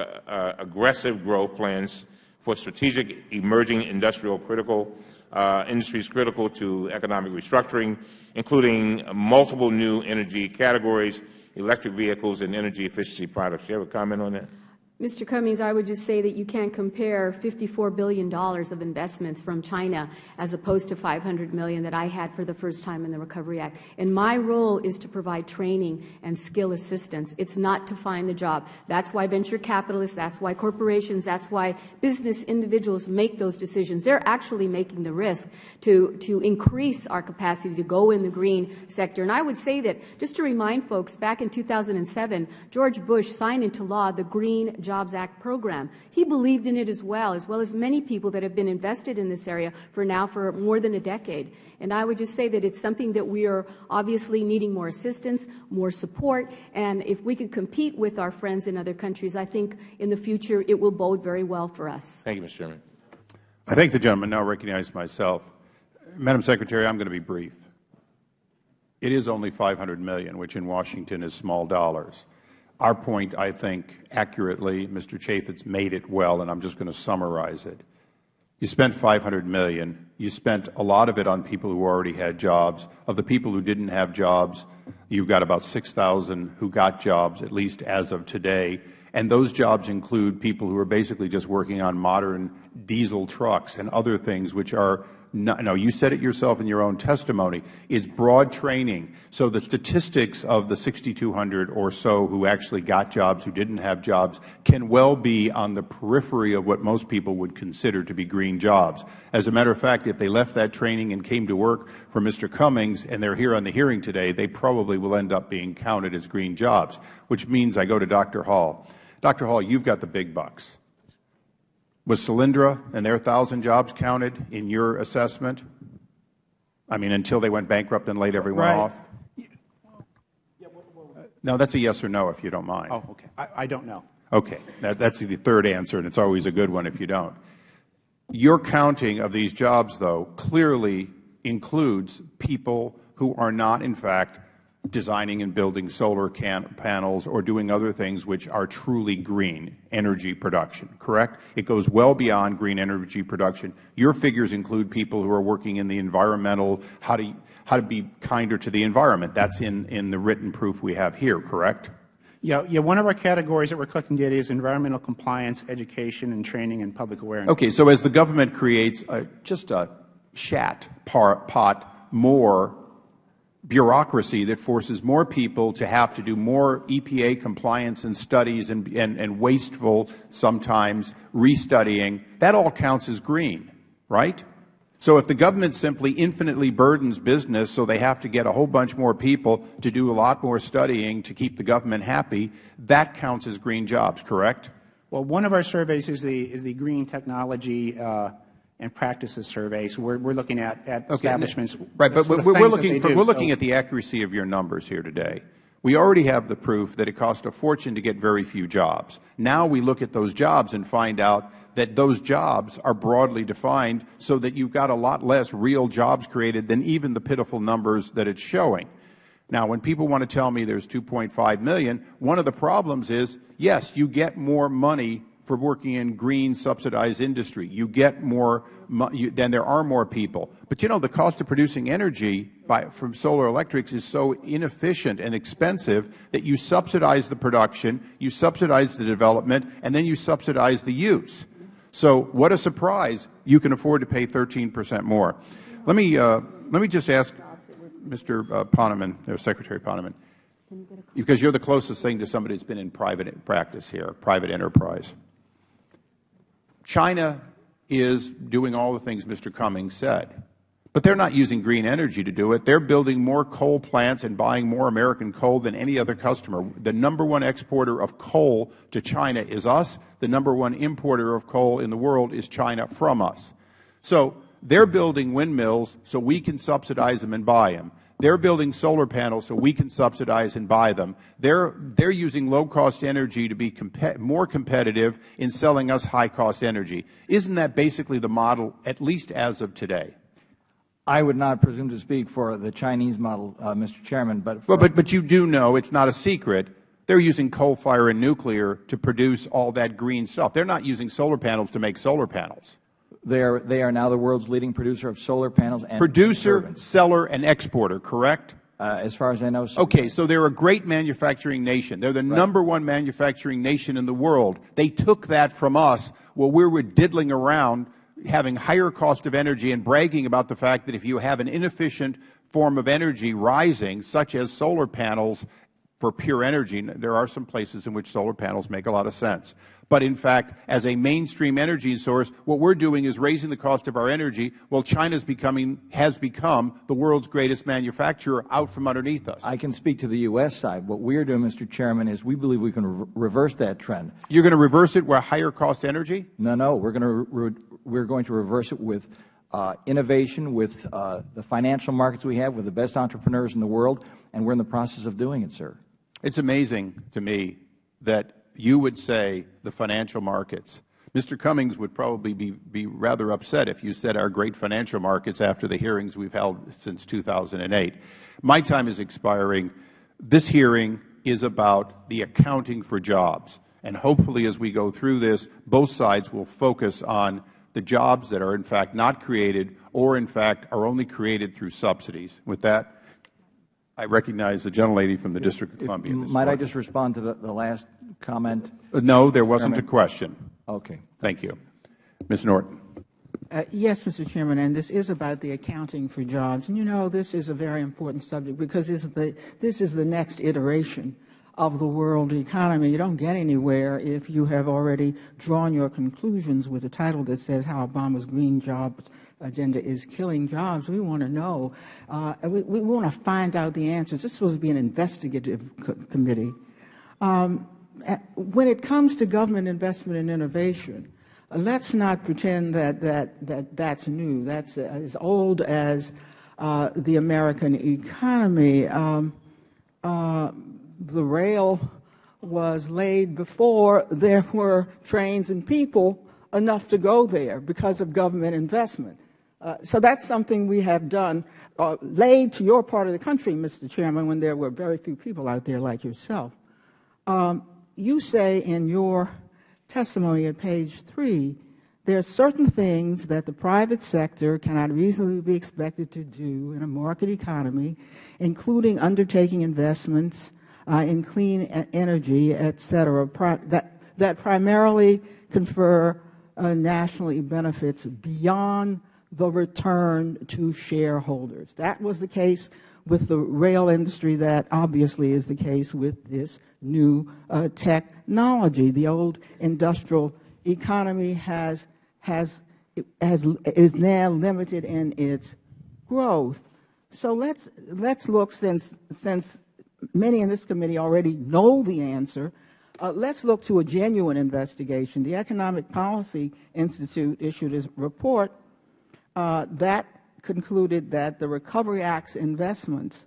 aggressive growth plans for strategic emerging industries critical to economic restructuring, including multiple new energy categories, electric vehicles, and energy efficiency products. Do you have a comment on that? Mr. Cummings, I would just say that you can't compare $54 billion of investments from China as opposed to $500 million that I had for the first time in the Recovery Act. And my role is to provide training and skill assistance. It's not to find the job. That's why venture capitalists, that's why corporations, that's why business individuals make those decisions. They're actually making the risk to increase our capacity to go in the green sector. And I would say that, just to remind folks, back in 2007, George Bush signed into law the Green Jobs Act program. He believed in it as well as many people that have been invested in this area for more than a decade. And I would just say that it's something that we are obviously needing more assistance, more support, and if we can compete with our friends in other countries, I think in the future it will bode very well for us. Thank you, Mr. Chairman. I thank the gentleman. Now recognize myself. Madam Secretary, I'm going to be brief. It is only $500 million, which in Washington is small dollars. Our point, I think, accurately, Mr. Chaffetz made it well, and I'm just going to summarize it. You spent $500 million. You spent a lot of it on people who already had jobs. Of the people who didn't have jobs, you've got about 6,000 who got jobs, at least as of today. And those jobs include people who are basically just working on modern diesel trucks and other things which are no, you said it yourself in your own testimony. It's broad training. So the statistics of the 6,200 or so who actually got jobs, who didn't have jobs, can well be on the periphery of what most people would consider to be green jobs. As a matter of fact, if they left that training and came to work for Mr. Cummings and they're here on the hearing today, they probably will end up being counted as green jobs, which means I go to Dr. Hall. Dr. Hall, you've got the big bucks. Was Solyndra and their 1,000 jobs counted in your assessment? I mean, until they went bankrupt and laid everyone off? No, that's a yes or no, if you don't mind. Oh, okay. I don't know. Okay. That's the third answer, and it's always a good one if you don't. Your counting of these jobs, though, clearly includes people who are not, in fact, designing and building solar panels or doing other things which are truly green energy production, correct? It goes well beyond green energy production. Your figures include people who are working in the environmental, how to be kinder to the environment. That's in the written proof we have here, correct? Yeah. One of our categories that we're collecting data is environmental compliance, education, and training and public awareness. Okay. So as the government creates just a pot more bureaucracy that forces more people to have to do more EPA compliance and studies and wasteful, sometimes, restudying, that all counts as green, right? So if the government simply infinitely burdens business so they have to get a whole bunch more people to do a lot more studying to keep the government happy, that counts as green jobs, correct? Well, one of our surveys is the green technology and practices survey. So we're looking at establishments. Right, but we're looking at the accuracy of your numbers here today. We already have the proof that it cost a fortune to get very few jobs. Now we look at those jobs and find out that those jobs are broadly defined so that you've got a lot less real jobs created than even the pitiful numbers that it's showing. Now, when people want to tell me there's 2.5 million, one of the problems is, yes, you get more money for working in green subsidized industry. You get more, then there are more people. But you know, the cost of producing energy from solar electrics is so inefficient and expensive that you subsidize the production, you subsidize the development, and then you subsidize the use. So what a surprise, you can afford to pay 13% more. Let me just ask Mr. Ponemon, or Secretary Ponemon, because you're the closest thing to somebody that's been in private practice here, private enterprise. China is doing all the things Mr. Cummings said, but they're not using green energy to do it. They're building more coal plants and buying more American coal than any other customer. The #1 exporter of coal to China is us. The #1 importer of coal in the world is China from us. So they're building windmills so we can subsidize them and buy them. They're building solar panels so we can subsidize and buy them. They're using low-cost energy to be more competitive in selling us high-cost energy. Isn't that basically the model, at least as of today? I would not presume to speak for the Chinese model, Mr. Chairman, but but you do know, it's not a secret, they're using coal fire and nuclear to produce all that green stuff. They're not using solar panels to make solar panels. They are now the world's leading producer of solar panels and producer, turbines. seller, and exporter, correct? As far as I know, so. Okay, so they're a great manufacturing nation. They're the #1 manufacturing nation in the world. They took that from us while we were diddling around having higher cost of energy and bragging about the fact that if you have an inefficient form of energy rising, such as solar panels for pure energy, there are some places in which solar panels make a lot of sense. But in fact, as a mainstream energy source, what we're doing is raising the cost of our energy while China has become the world's greatest manufacturer out from underneath us. I can speak to the U.S. side. What we're doing, Mr. Chairman, is we believe we can reverse that trend. You're going to reverse it with higher cost energy? No. We're going to reverse it with innovation, with the financial markets we have, with the best entrepreneurs in the world, and we're in the process of doing it, sir. It's amazing to me that you would say the financial markets. Mr. Cummings would probably be rather upset if you said our great financial markets after the hearings we've held since 2008. My time is expiring. This hearing is about the accounting for jobs. And hopefully as we go through this, both sides will focus on the jobs that are in fact not created or in fact are only created through subsidies. With that, I recognize the gentlelady from the District of Columbia. Might I just respond to the last comment? No, there wasn't a question. Okay. Thank you. Ms. Norton. Yes, Mr. Chairman, and this is about the accounting for jobs. And you know, this is a very important subject because this is the next iteration of the world economy. You don't get anywhere if you have already drawn your conclusions with a title that says how Obama's green jobs agenda is killing jobs. We want to know. We want to find out the answers. This is supposed to be an investigative committee. When it comes to government investment and innovation, let's not pretend that's new. That's as old as the American economy. The rail was laid before there were trains and people enough to go there because of government investment. So that's something we have done, laid to your part of the country, Mr. Chairman, when there were very few people out there like yourself. You say in your testimony at page 3, there are certain things that the private sector cannot reasonably be expected to do in a market economy, including undertaking investments in clean energy, et cetera, that primarily confer national benefits beyond the return to shareholders. That was the case with the rail industry. That obviously is the case with this new technology. The old industrial economy is now limited in its growth. So let's look, since many in this committee already know the answer, let's look to a genuine investigation. The Economic Policy Institute issued a report that concluded that the Recovery Act's investments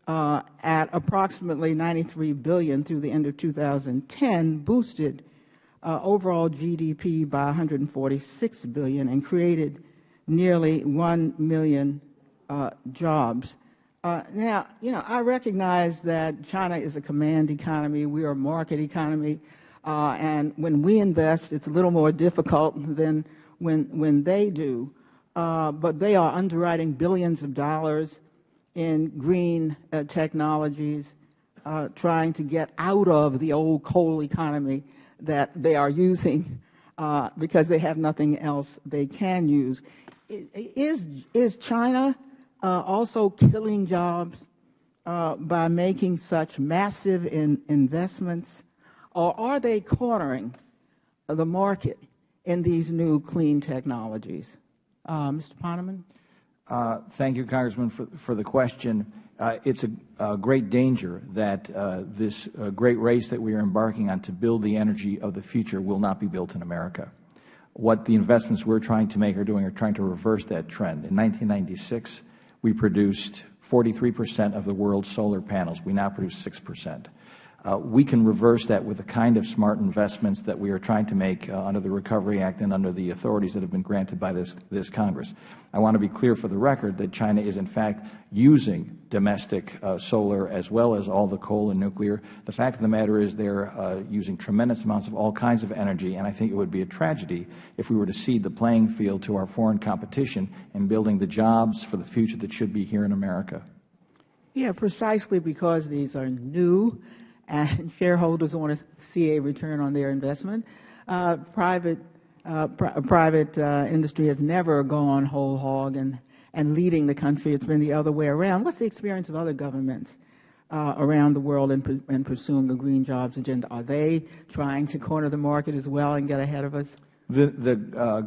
at approximately $93 billion through the end of 2010 boosted overall GDP by $146 billion and created nearly 1 million jobs. Now, I recognize that China is a command economy. We are a market economy. And when we invest, it's a little more difficult than when they do. But they are underwriting billions of dollars in green technologies, trying to get out of the old coal economy that they are using because they have nothing else they can use. Is China also killing jobs by making such massive investments, or are they cornering the market in these new clean technologies? Mr. Ponemon? Thank you, Congressman, for the question. It's a great danger that this great race that we are embarking on to build the energy of the future will not be built in America. What the investments we're trying to make are doing are trying to reverse that trend. In 1996, we produced 43% of the world's solar panels. We now produce 6%. We can reverse that with the kind of smart investments that we are trying to make under the Recovery Act and under the authorities that have been granted by this Congress. I want to be clear for the record that China is in fact using domestic solar as well as all the coal and nuclear. The fact of the matter is they're using tremendous amounts of all kinds of energy, and I think it would be a tragedy if we were to cede the playing field to our foreign competition in building the jobs for the future that should be here in America. Yeah, precisely because these are new and shareholders want to see a return on their investment. Private industry has never gone whole hog and leading the country. It's been the other way around. What's the experience of other governments around the world in pursuing a green jobs agenda? Are they trying to corner the market as well and get ahead of us? The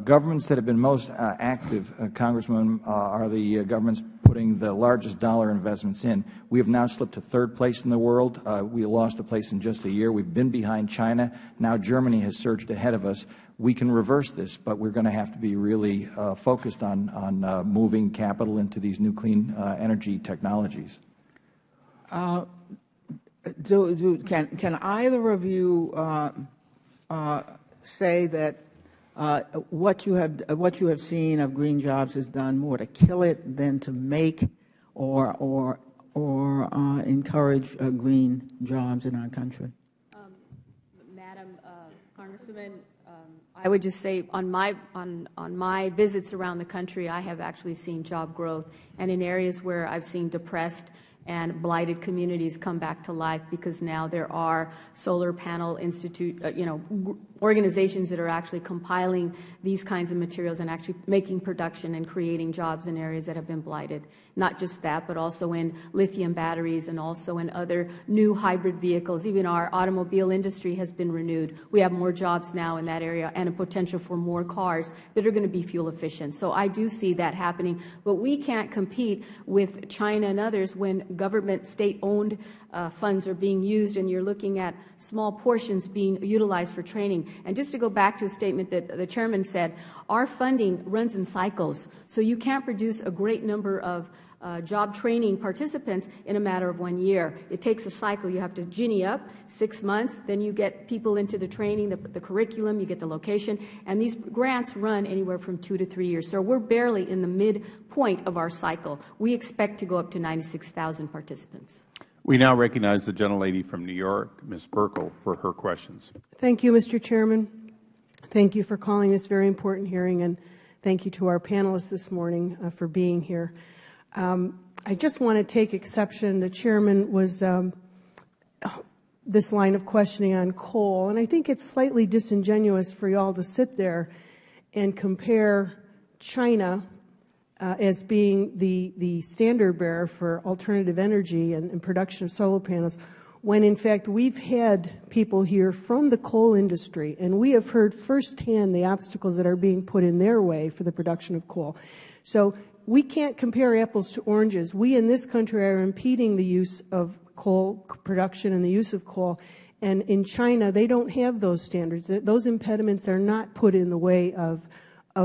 governments that have been most active, Congressman, are the governments putting the largest dollar investments in. We have now slipped to third place in the world. We lost a place in just a year. We've been behind China. Now Germany has surged ahead of us. We can reverse this, but we're going to have to be really focused on moving capital into these new clean energy technologies. Can either of you say that what you have seen of green jobs has done more to kill it than to make or encourage green jobs in our country? Madam Congresswoman, I would just say on my visits around the country, I have actually seen job growth, and in areas where I've seen depressed and blighted communities come back to life because now there are solar panel organizations that are actually compiling these kinds of materials and actually making production and creating jobs in areas that have been blighted. Not just that, but also in lithium batteries and also in other new hybrid vehicles. Even our automobile industry has been renewed. We have more jobs now in that area and a potential for more cars that are going to be fuel efficient. So I do see that happening. But we can't compete with China and others when government state-owned funds are being used and you're looking at small portions being utilized for training. And just to go back to a statement that the Chairman said, our funding runs in cycles. So you can't produce a great number of job training participants in a matter of 1 year. It takes a cycle. You have to ginny up 6 months, then you get people into the training, the curriculum, you get the location, and these grants run anywhere from 2 to 3 years. So we're barely in the midpoint of our cycle. We expect to go up to 96,000 participants. We now recognize the gentlelady from New York, Ms. Burkle, for her questions. Thank you, Mr. Chairman. Thank you for calling this very important hearing, and thank you to our panelists this morning for being here. I just want to take exception. The Chairman was this line of questioning on coal, and I think it's slightly disingenuous for you all to sit there and compare China as being the standard bearer for alternative energy and production of solar panels, when in fact we've had people here from the coal industry, and we have heard firsthand the obstacles that are being put in their way for the production of coal. So we can't compare apples to oranges. We in this country are impeding the use of coal production and the use of coal. And in China, they don't have those standards. Those impediments are not put in the way of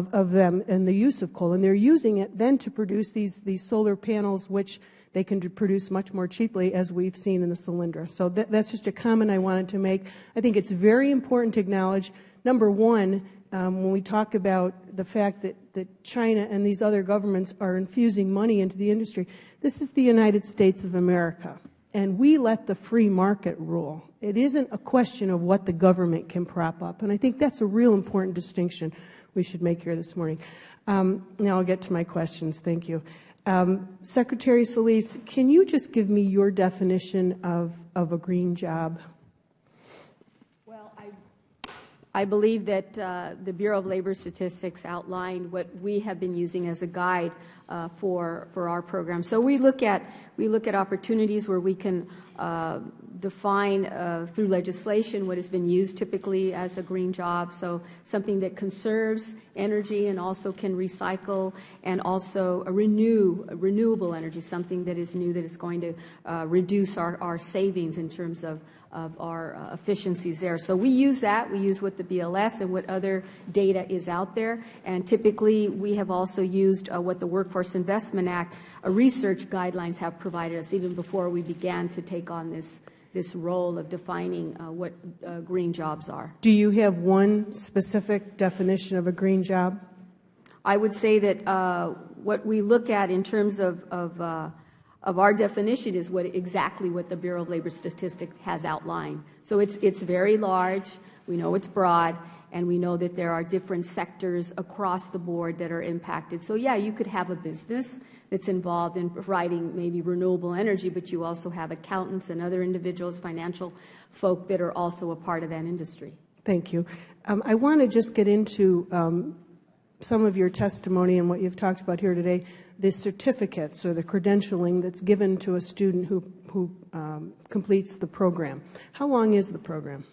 of them and the use of coal. And they're using it then to produce these solar panels, which they can produce much more cheaply, as we've seen in the Solyndra. So that's just a comment I wanted to make. I think it's very important to acknowledge, number one, when we talk about the fact that China and these other governments are infusing money into the industry, this is the United States of America, and we let the free market rule. It isn't a question of what the government can prop up, and I think that's a real important distinction we should make here this morning. Now I'll get to my questions. Thank you. Secretary Solis, can you just give me your definition of a green job? Well, I believe that the Bureau of Labor Statistics outlined what we have been using as a guide for our program. So we look at opportunities where we can define through legislation what has been used typically as a green job, so something that conserves energy and also can recycle, and also renewable energy, something that is new, that is going to reduce our savings in terms of our efficiencies there. So we use that. We use what the BLS and what other data is out there. And typically, we have also used what the Workforce Investment Act research guidelines have provided us, even before we began to take on this role of defining what green jobs are. Do you have one specific definition of a green job? I would say that what we look at in terms of our definition is exactly what the Bureau of Labor Statistics has outlined. So it's very large. We know it's broad, and we know that there are different sectors across the board that are impacted. So yeah, you could have a business that's involved in providing maybe renewable energy, but you also have accountants and other individuals, financial folk, that are also a part of that industry. Thank you. I want to just get into some of your testimony and what you've talked about here today, the certificates or the credentialing that's given to a student who completes the program. How long is the program?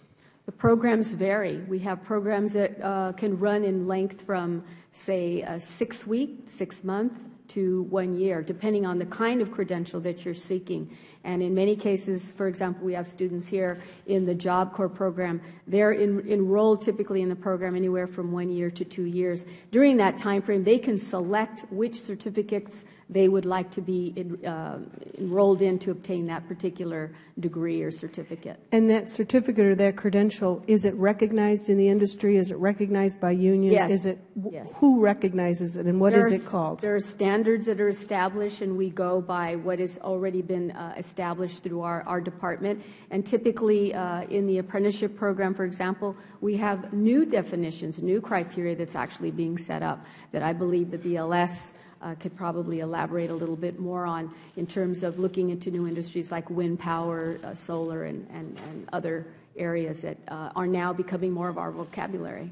The programs vary. We have programs that can run in length from, say, 6 weeks, 6 months, to 1 year, depending on the kind of credential that you're seeking. And in many cases, for example, we have students here in the Job Corps program. They're enrolled typically in the program anywhere from 1 year to 2 years. During that time frame, they can select which certificates they would like to be enrolled in to obtain that particular degree or certificate. And that certificate or that credential, is it recognized in the industry? Is it recognized by unions? Yes. Is it, yes. Who recognizes it, and what is it called? There are standards that are established, and we go by what has already been established through our department. And typically in the apprenticeship program, for example, we have new definitions, new criteria that's actually being set up that I believe the BLS could probably elaborate a little bit more on, in terms of looking into new industries like wind power, solar, and other areas that are now becoming more of our vocabulary.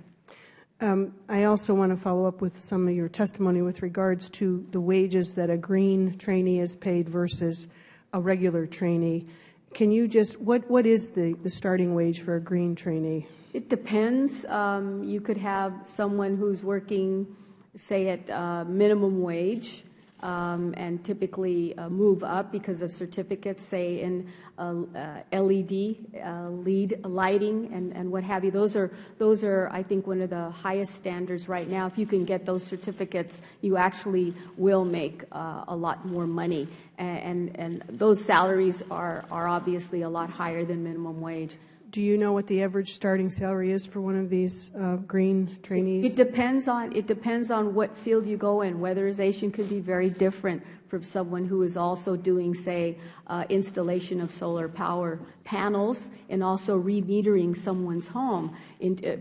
I also want to follow up with some of your testimony with regards to the wages that a green trainee is paid versus a regular trainee. Can you just, what is the starting wage for a green trainee? It depends. You could have someone who's working, say, at minimum wage, and typically move up because of certificates, say in LED, lead lighting, and what have you. Those are, I think, one of the highest standards right now. If you can get those certificates, you actually will make a lot more money, and those salaries are obviously a lot higher than minimum wage. Do you know what the average starting salary is for one of these green trainees? It depends on what field you go in. Weatherization could be very different from someone who is also doing, say, installation of solar power panels, and also remetering someone's home,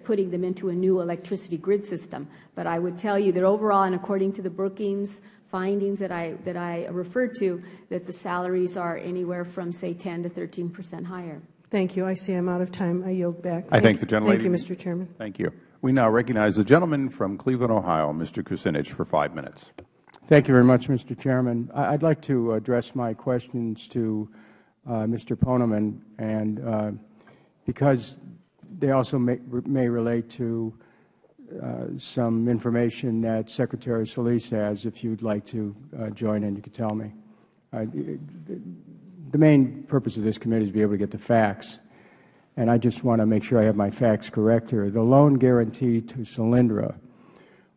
putting them into a new electricity grid system. But I would tell you that overall, and according to the Brookings findings that I referred to, that the salaries are anywhere from, say, 10 to 13% higher. Thank you. I see I'm out of time. I yield back. I thank the gentlelady. Thank you, Mr. Chairman. Thank you. We now recognize the gentleman from Cleveland, Ohio, Mr. Kucinich, for 5 minutes. Thank you very much, Mr. Chairman. I'd like to address my questions to Mr. Ponemon, and because they also may relate to some information that Secretary Solis has. If you'd like to join in, you could tell me. The main purpose of this committee is to be able to get the facts, and I just want to make sure I have my facts correct here. The loan guarantee to Solyndra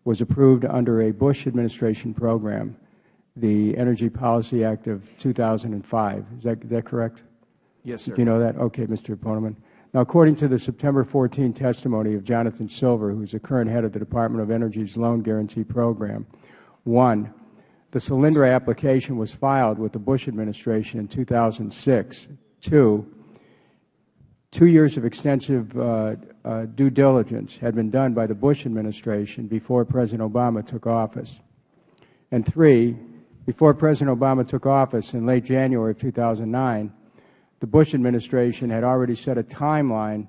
was approved under a Bush administration program, the Energy Policy Act of 2005. Is that correct? Yes, sir. Do you know that? Okay, Mr. Ponemon. Now, according to the September 14 testimony of Jonathan Silver, who is the current head of the Department of Energy's Loan Guarantee Program, 1, the Solyndra application was filed with the Bush administration in 2006. 2 years of extensive due diligence had been done by the Bush administration before President Obama took office. And 3, before President Obama took office in late January of 2009, the Bush administration had already set a timeline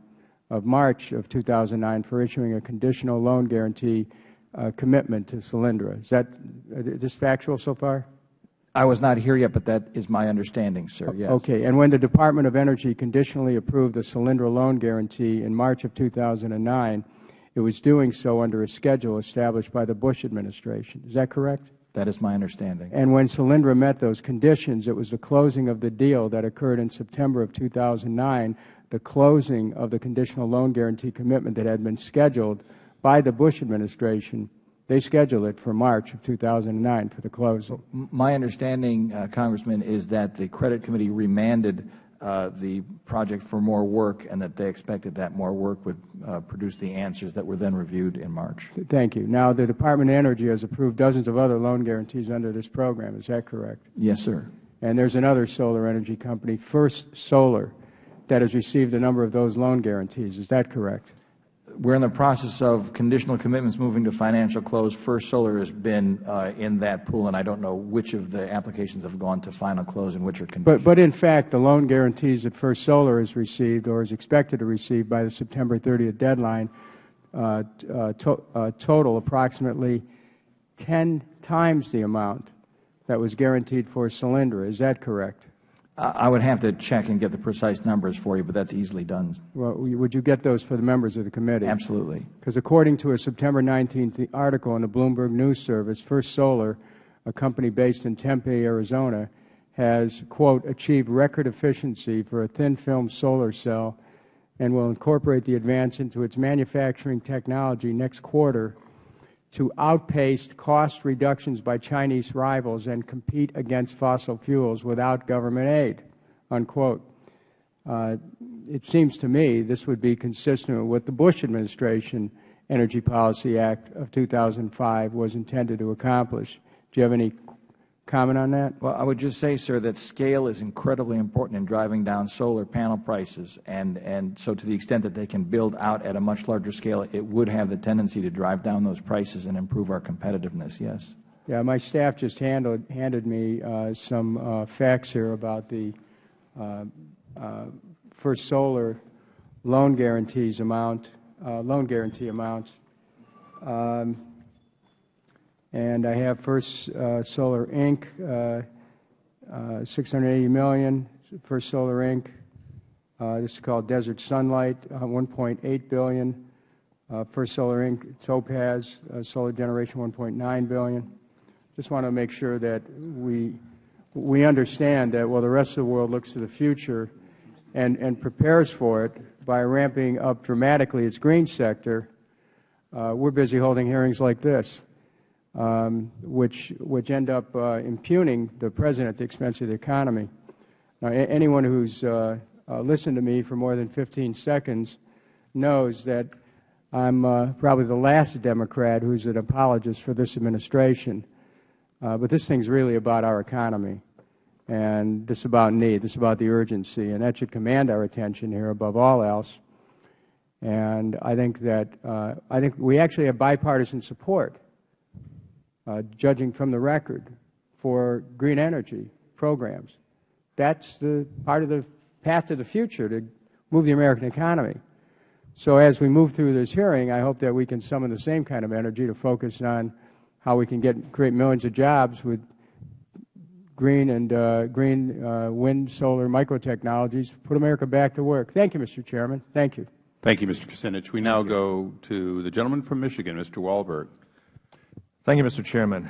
of March of 2009 for issuing a conditional loan guarantee commitment to Solyndra. Is this factual so far? I was not here yet, but that is my understanding, sir, yes. Okay. And when the Department of Energy conditionally approved the Solyndra loan guarantee in March of 2009, it was doing so under a schedule established by the Bush administration. Is that correct? That is my understanding. And when Solyndra met those conditions, it was the closing of the deal that occurred in September of 2009, the closing of the conditional loan guarantee commitment that had been scheduled by the Bush administration. They scheduled it for March of 2009 for the closing. My understanding, Congressman, is that the credit committee remanded the project for more work, and that they expected that more work would produce the answers that were then reviewed in March. Thank you. Now, the Department of Energy has approved dozens of other loan guarantees under this program. Is that correct? Yes, sir. And there's another solar energy company, First Solar, that has received a number of those loan guarantees. Is that correct? We're in the process of conditional commitments moving to financial close. First Solar has been in that pool, and I don't know which of the applications have gone to final close and which are conditional. But in fact, the loan guarantees that First Solar has received or is expected to receive by the September 30th deadline total approximately 10 times the amount that was guaranteed for Solyndra. Is that correct? I would have to check and get the precise numbers for you, but that's easily done. Well, would you get those for the members of the committee? Absolutely. Because according to a September 19th article in the Bloomberg News Service, First Solar, a company based in Tempe, Arizona, has, quote, achieved record efficiency for a thin-film solar cell and will incorporate the advance into its manufacturing technology next quarter to outpace cost reductions by Chinese rivals and compete against fossil fuels without government aid, unquote. It seems to me this would be consistent with what the Bush administration Energy Policy Act of 2005 was intended to accomplish. Do you have any comment on that? Well, I would just say, sir, that scale is incredibly important in driving down solar panel prices, and so to the extent that they can build out at a much larger scale, it would have the tendency to drive down those prices and improve our competitiveness, yes. Yeah, my staff just handed me some facts here about the First Solar loan guarantees amount, loan guarantee amounts. And I have First Solar Inc., $680 million. First Solar Inc., this is called Desert Sunlight, $1.8 billion. First Solar Inc., Topaz Solar Generation, $1.9 billion. Just want to make sure that we understand that while the rest of the world looks to the future and prepares for it by ramping up dramatically its green sector, we're busy holding hearings like this. Which end up impugning the President at the expense of the economy. Now, anyone who's listened to me for more than 15 seconds knows that I'm probably the last Democrat who's an apologist for this administration. But this thing's really about our economy, and this is about need, this is about the urgency, and that should command our attention here above all else. And I think that we actually have bipartisan support. Judging from the record, for green energy programs. That's the part of the path to the future to move the American economy. So as we move through this hearing, I hope that we can summon the same kind of energy to focus on how we can create millions of jobs with green wind, solar, microtechnologies, put America back to work. Thank you, Mr. Chairman. Thank you. Thank you, Mr. Kucinich. We now go to the gentleman from Michigan, Mr. Walberg. Thank you, Mr. Chairman.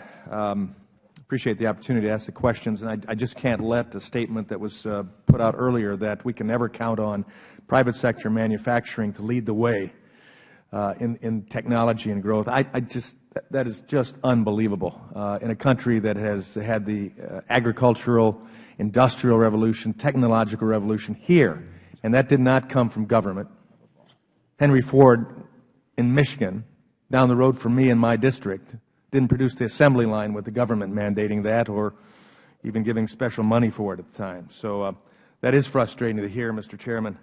Appreciate the opportunity to ask the questions, and I just can't let the statement that was put out earlier that we can never count on private sector manufacturing to lead the way in technology and growth. I just That is just unbelievable. In a country that has had the agricultural, industrial revolution, technological revolution here, and that did not come from government. Henry Ford in Michigan, down the road from me in my district, didn't produce the assembly line with the government mandating that or even giving special money for it at the time. So that is frustrating to hear, Mr. Chairman,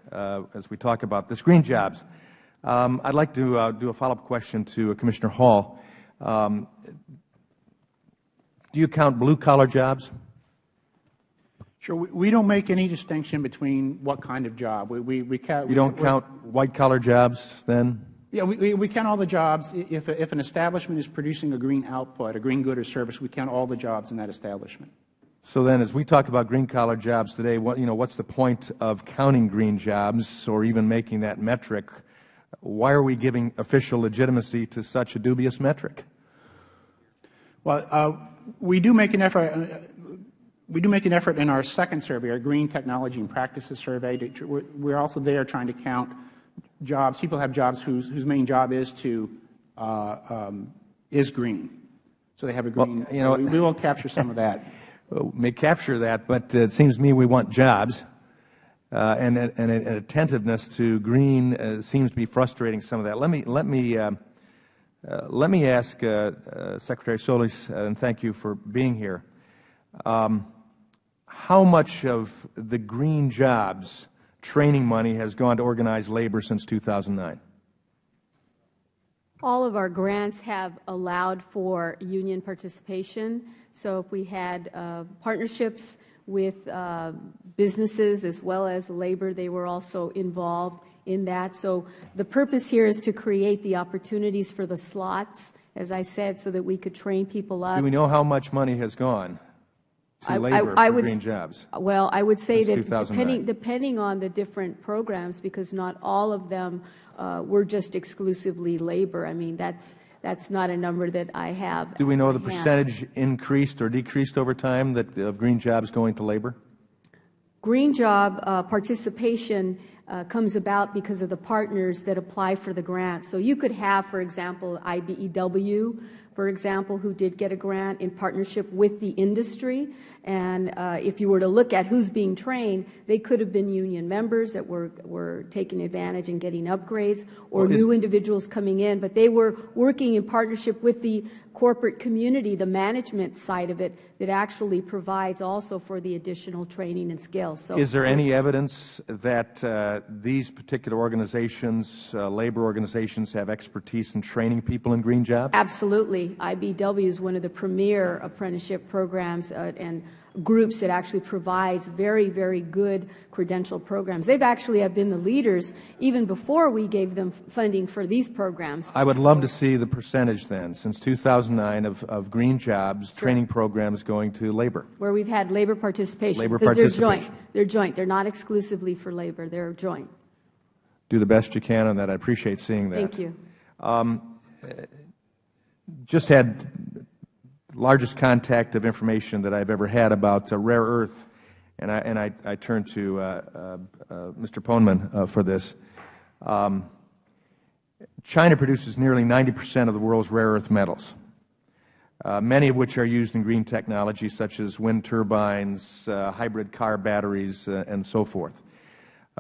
as we talk about this. Green jobs. I'd like to do a follow-up question to Commissioner Hall. Do you count blue-collar jobs? Sure. We don't make any distinction between what kind of job. You don't count white-collar jobs then? Yeah, we count all the jobs. If an establishment is producing a green output, a green good or service, we count all the jobs in that establishment. So then, as we talk about green-collar jobs today, what's the point of counting green jobs or even making that metric? Why are we giving official legitimacy to such a dubious metric? Well, we do make an effort. We do make an effort in our second survey, our Green Technology and Practices Survey. We're also there trying to count jobs. People have jobs whose main job is green, so they have a green. Well, we will capture some of that. We may capture that, but it seems to me we want jobs, and an attentiveness to green seems to be frustrating some of that. Let me ask Secretary Solis, and thank you for being here. How much of the green jobs training money has gone to organized labor since 2009? All of our grants have allowed for union participation. So if we had partnerships with businesses as well as labor, they were also involved in that. So the purpose here is to create the opportunities for the slots, as I said, so that we could train people up. Do we know how much money has gone to labor for green jobs? Well, I would say that depending on the different programs, because not all of them were just exclusively labor. I mean, that's not a number that I have. Do we know the percentage increased or decreased over time of green jobs going to labor? Green job participation comes about because of the partners that apply for the grant. So you could have, for example, IBEW, for example, who did get a grant in partnership with the industry. And if you were to look at who's being trained, they could have been union members that were taking advantage and getting upgrades, or new individuals coming in. But they were working in partnership with the corporate community, the management side of it, that actually provides also for the additional training and skills. So, is there any evidence that these particular organizations, labor organizations, have expertise in training people in green jobs? Absolutely. IBW is one of the premier apprenticeship programs and groups that actually provides very, very good credential programs. They've actually have been the leaders even before we gave them funding for these programs. I would love to see the percentage then, since 2009, of green jobs, training programs going to labor. Where we've had labor participation. Labor participation. They're joint. They're not exclusively for labor. They're joint. Do the best you can on that. I appreciate seeing that. Thank you. Just had largest contact of information that I've ever had about rare earth, and I turn to Mr. Ponemon for this. China produces nearly 90% of the world's rare earth metals, many of which are used in green technology such as wind turbines, hybrid car batteries, and so forth.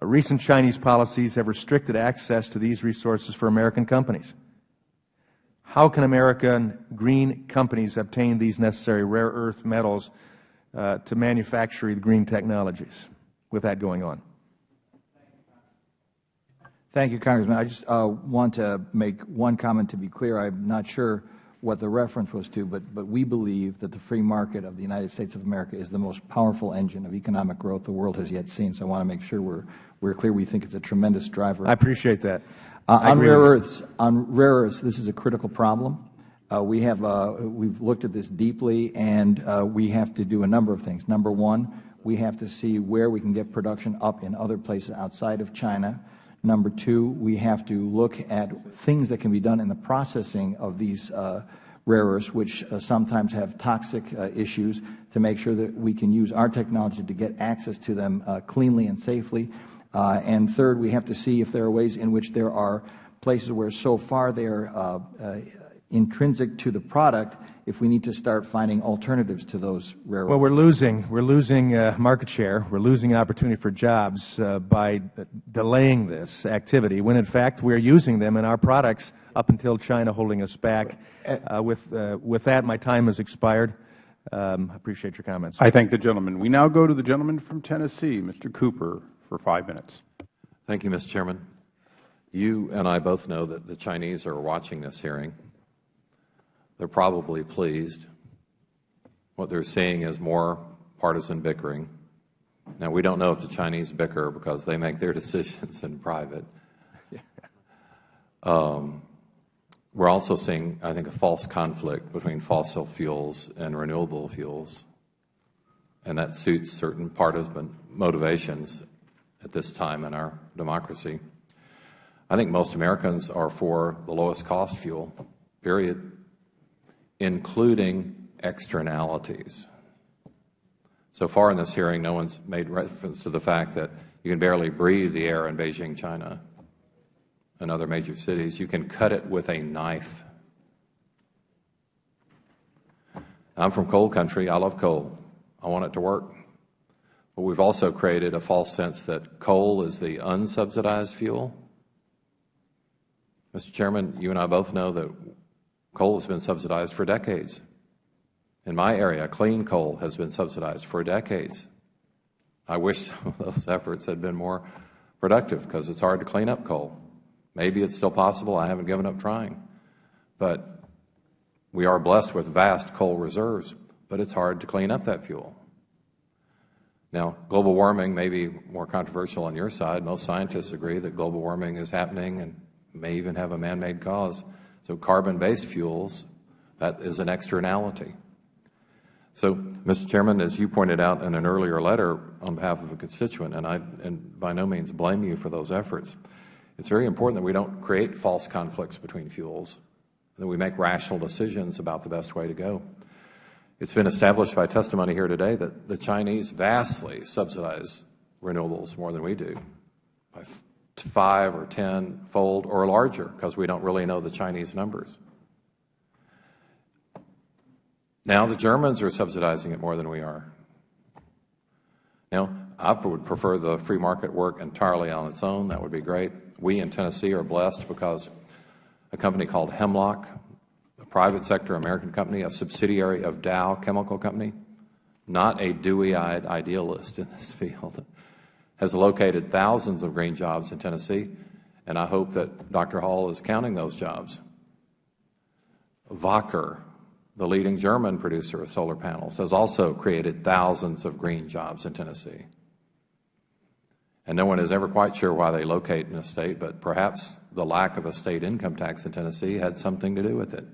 Recent Chinese policies have restricted access to these resources for American companies. How can American green companies obtain these necessary rare earth metals to manufacture the green technologies with that going on? Thank you, Congressman. I just want to make one comment to be clear. I'm not sure what the reference was to, but we believe that the free market of the United States of America is the most powerful engine of economic growth the world has yet seen. So I want to make sure we're clear. We think it's a tremendous driver. I appreciate that. On rare earths, this is a critical problem. We've looked at this deeply, and we have to do a number of things. Number one, we have to see where we can get production up in other places outside of China. Number two, we have to look at things that can be done in the processing of these rare earths, which sometimes have toxic issues, to make sure that we can use our technology to get access to them cleanly and safely. And third, we have to see if there are ways in which there are places where so far they are intrinsic to the product if we need to start finding alternatives to those rare earths? Well, we're losing market share. We're losing opportunity for jobs by delaying this activity, when in fact we are using them in our products up until China holding us back. With that, my time has expired. I appreciate your comments. I thank the gentleman. We now go to the gentleman from Tennessee, Mr. Cooper, for 5 minutes. Thank you, Mr. Chairman. You and I both know that the Chinese are watching this hearing. They're probably pleased. What they're seeing is more partisan bickering. Now, we don't know if the Chinese bicker because they make their decisions in private. We're also seeing, I think, a false conflict between fossil fuels and renewable fuels, and that suits certain partisan motivations at this time in our democracy. I think most Americans are for the lowest cost fuel, period, including externalities. So far in this hearing, no one's made reference to the fact that you can barely breathe the air in Beijing, China, and other major cities. You can cut it with a knife. I'm from coal country. I love coal. I want it to work. But we've also created a false sense that coal is the unsubsidized fuel. Mr. Chairman, you and I both know that coal has been subsidized for decades. In my area, clean coal has been subsidized for decades. I wish some of those efforts had been more productive because it's hard to clean up coal. Maybe it's still possible. I haven't given up trying. But we are blessed with vast coal reserves, but it's hard to clean up that fuel. Now, global warming may be more controversial on your side. Most scientists agree that global warming is happening and may even have a man-made cause. So carbon-based fuels, that is an externality. So, Mr. Chairman, as you pointed out in an earlier letter on behalf of a constituent, and I by no means blame you for those efforts, it's very important that we don't create false conflicts between fuels, that we make rational decisions about the best way to go. It's been established by testimony here today that the Chinese vastly subsidize renewables more than we do, by 5 or 10-fold or larger, because we don't really know the Chinese numbers. Now the Germans are subsidizing it more than we are. Now, I would prefer the free market work entirely on its own. That would be great. We in Tennessee are blessed because a company called Hemlock, a private sector American company, a subsidiary of Dow Chemical Company, not a dewy-eyed idealist in this field, has located thousands of green jobs in Tennessee, and I hope that Dr. Hall is counting those jobs. Wacker, the leading German producer of solar panels, has also created thousands of green jobs in Tennessee. And no one is ever quite sure why they locate in a state, but perhaps the lack of a state income tax in Tennessee had something to do with it.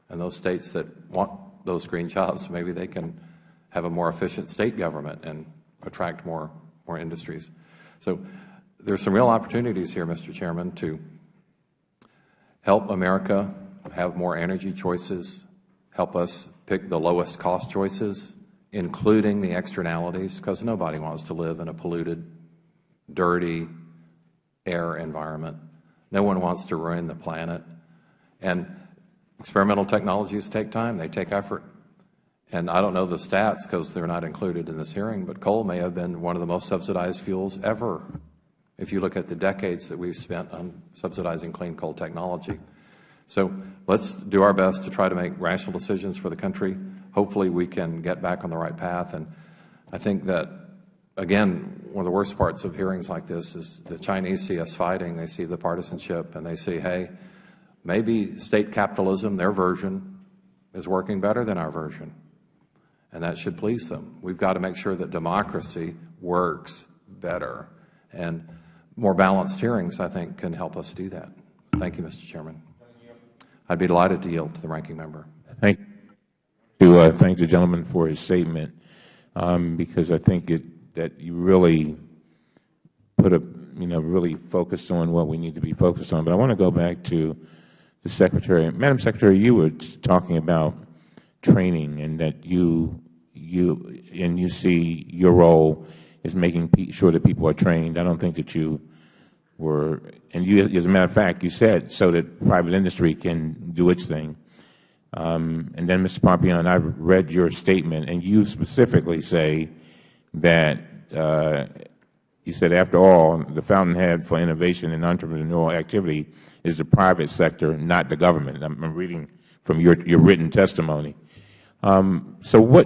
And those states that want those green jobs, maybe they can have a more efficient state government and attract more industries. So there's some real opportunities here, Mr. Chairman, to help America have more energy choices, help us pick the lowest cost choices, including the externalities, because nobody wants to live in a polluted, dirty air environment. No one wants to ruin the planet. And experimental technologies take time. They take effort. And I don't know the stats because they're not included in this hearing, but coal may have been one of the most subsidized fuels ever if you look at the decades that we've spent on subsidizing clean coal technology. So let's do our best to try to make rational decisions for the country. Hopefully we can get back on the right path. And I think that, again, one of the worst parts of hearings like this is the Chinese see us fighting. They see the partisanship, and they see, hey, maybe state capitalism, their version, is working better than our version. And that should please them. We've got to make sure that democracy works better. And more balanced hearings, I think, can help us do that. Thank you, Mr. Chairman. I'd be delighted to yield to the ranking member. Thank you. Thank the gentleman for his statement, because I think that you really put a, really focused on what we need to be focused on. But I want to go back to the Secretary. Madam Secretary, you were talking about training, and that you see your role is making sure that people are trained. I don't think that you were, and you, as a matter of fact, you said so that private industry can do its thing. And then, Mr. Pondeman, I read your statement, and you specifically say that you said, after all, the fountainhead for innovation and entrepreneurial activity is the private sector, not the government. I'm reading from your written testimony. So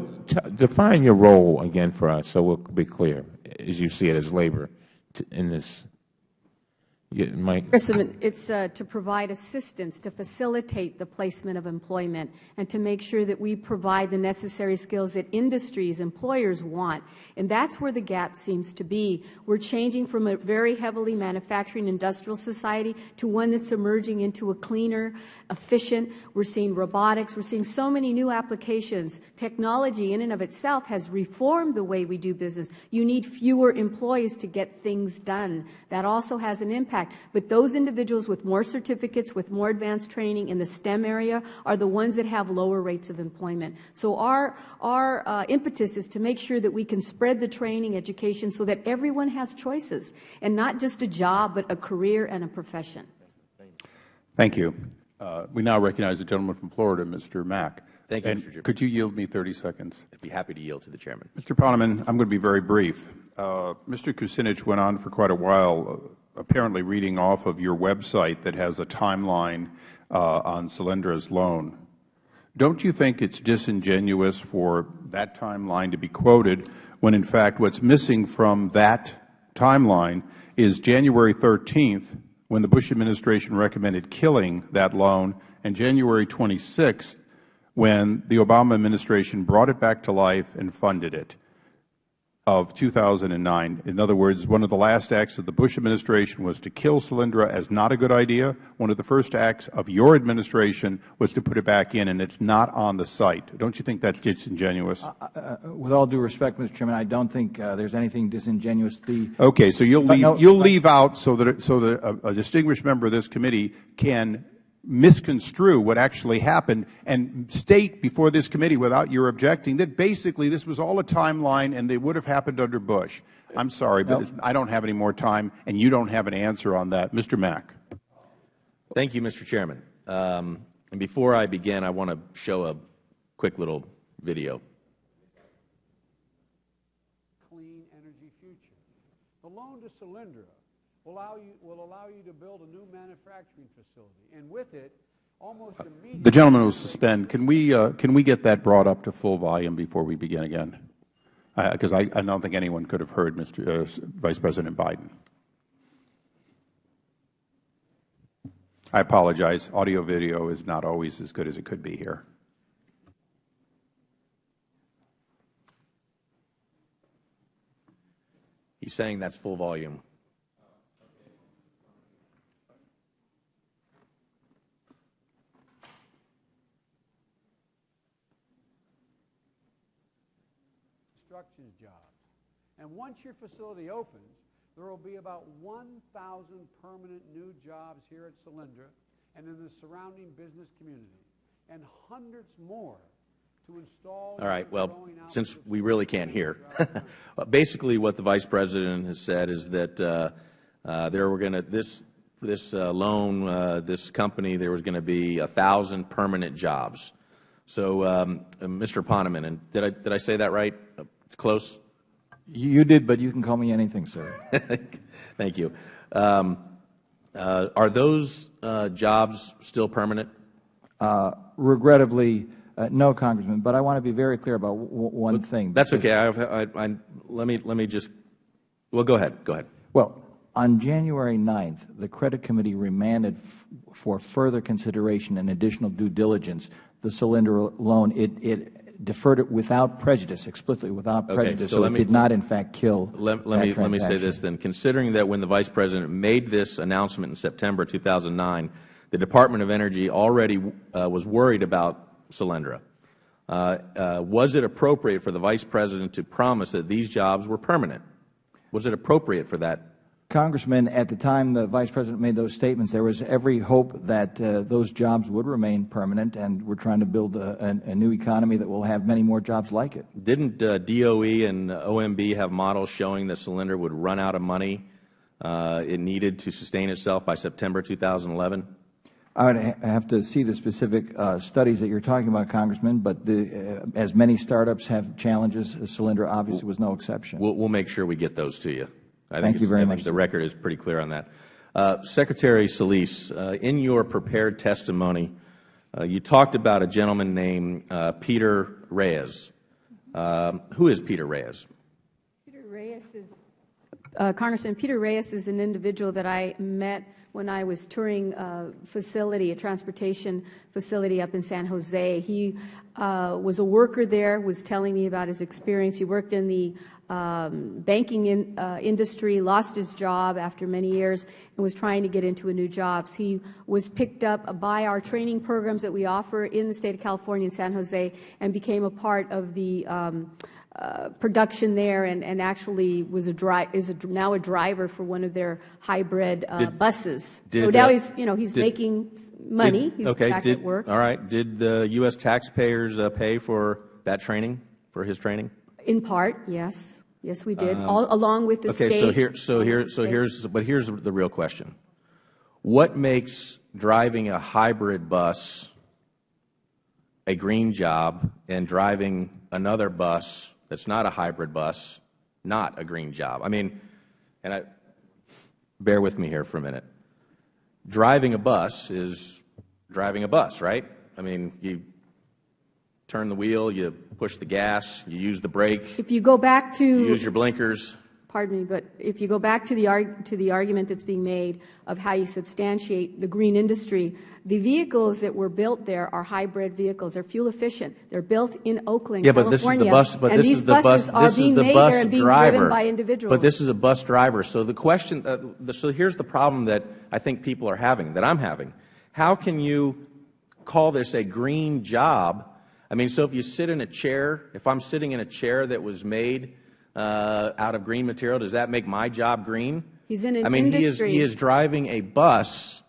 define your role again for us so we'll be clear, as you see it as labor in this. Mike? It's to provide assistance, to facilitate the placement of employment, and to make sure that we provide the necessary skills that industries, employers want. And that's where the gap seems to be. We're changing from a very heavily manufacturing industrial society to one that's emerging into a cleaner, efficient. We're seeing robotics. We're seeing so many new applications. Technology in and of itself has reformed the way we do business. You need fewer employees to get things done. That also has an impact. But those individuals with more certificates, with more advanced training in the STEM area are the ones that have lower rates of employment. So our impetus is to make sure that we can spread the training, education, so that everyone has choices, and not just a job, but a career and a profession. Thank you. We now recognize the gentleman from Florida, Mr. Mack. Thank you, Mr. Chairman. Could you yield me 30 seconds? I'd be happy to yield to the Chairman. Mr. Ponemon, I'm going to be very brief. Mr. Kucinich went on for quite a while, apparently reading off of your website that has a timeline on Solendra's loan. Don't you think it's disingenuous for that timeline to be quoted when, in fact, what's missing from that timeline is January 13th, when the Bush administration recommended killing that loan, and January 26th, when the Obama administration brought it back to life and funded it, of 2009. In other words, one of the last acts of the Bush administration was to kill Solyndra as not a good idea. One of the first acts of your administration was to put it back in, and it's not on the site. Don't you think that's disingenuous? With all due respect, Mr. Chairman, I don't think there's anything disingenuous. Okay, so you'll leave out so that a distinguished member of this committee can misconstrue what actually happened and state before this committee, without your objecting, that basically this was all a timeline and they would have happened under Bush. I'm sorry, but I don't have any more time, and you don't have an answer on that. Mr. Mack. Thank you, Mr. Chairman. And before I begin, I want to show a quick little video. Clean energy future. The loan to Solyndra will allow you to build a new manufacturing facility, and with it, almost immediately. The gentleman will suspend. Can we get that brought up to full volume before we begin again? Because I don't think anyone could have heard Vice President Biden. I apologize. Audio video is not always as good as it could be here. He's saying that's full volume. Jobs. And once your facility opens, there will be about 1,000 permanent new jobs here at Solyndra and in the surrounding business community, and hundreds more to install. All right, well, since we really can't hear, basically what the Vice President has said is that there were going to, this loan, this company, there was going to be 1,000 permanent jobs. So, Mr. Ponemon, and did I say that right? Close? You did, but you can call me anything, sir. Thank you. Are those jobs still permanent? Regrettably, no, Congressman. But I want to be very clear about one thing. That's okay. Let me just. Well, go ahead. Go ahead. Well, on January 9th, the Credit Committee remanded for further consideration and additional due diligence the Solyndra loan. It deferred it without prejudice, explicitly without prejudice, so it did not, in fact, kill Let me say this then. Considering that when the Vice President made this announcement in September 2009, the Department of Energy already was worried about Solyndra, was it appropriate for the Vice President to promise that these jobs were permanent? Was it appropriate for that? Congressman, at the time the Vice President made those statements, there was every hope that those jobs would remain permanent, and we're trying to build a new economy that will have many more jobs like it. Didn't DOE and OMB have models showing that Solyndra would run out of money it needed to sustain itself by September 2011? I would have to see the specific studies that you're talking about, Congressman, but as many startups have challenges, Solyndra obviously was no exception. We'll make sure we get those to you. Thank you very much. I think the record is pretty clear on that. Secretary Solis, in your prepared testimony, you talked about a gentleman named Peter Reyes. Who is Peter Reyes? Peter Reyes is, Congressman, Peter Reyes is an individual that I met when I was touring a facility, a transportation facility up in San Jose. He was a worker there, was telling me about his experience. He worked in the banking industry, lost his job after many years, and was trying to get into a new job. He was picked up by our training programs that we offer in the state of California in San Jose, and became a part of the production there, and actually was now a driver for one of their hybrid buses. So now he's making money. He's back at work. All right. Did the U.S. taxpayers pay for that training, for his training? In part, yes. Yes, we did, along with the state. Okay, so here's the real question. What makes driving a hybrid bus a green job and driving another bus that's not a hybrid bus not a green job? I mean, bear with me here for a minute. Driving a bus is driving a bus, right? I mean, you turn the wheel, you push the gas, you use the brake. If you go back to you use your blinkers. Pardon me, but if you go back to the argument that's being made of how you substantiate the green industry, the vehicles that were built there are hybrid vehicles. They're fuel efficient. They're built in Oakland, California. But this is the bus driver. By individuals. But this is a bus driver. So the question, so here's the problem that I think people are having, that I'm having. How can you call this a green job? I mean, so if you sit in a chair, if I'm sitting in a chair that was made out of green material, does that make my job green? He's in an industry. He is driving a bus,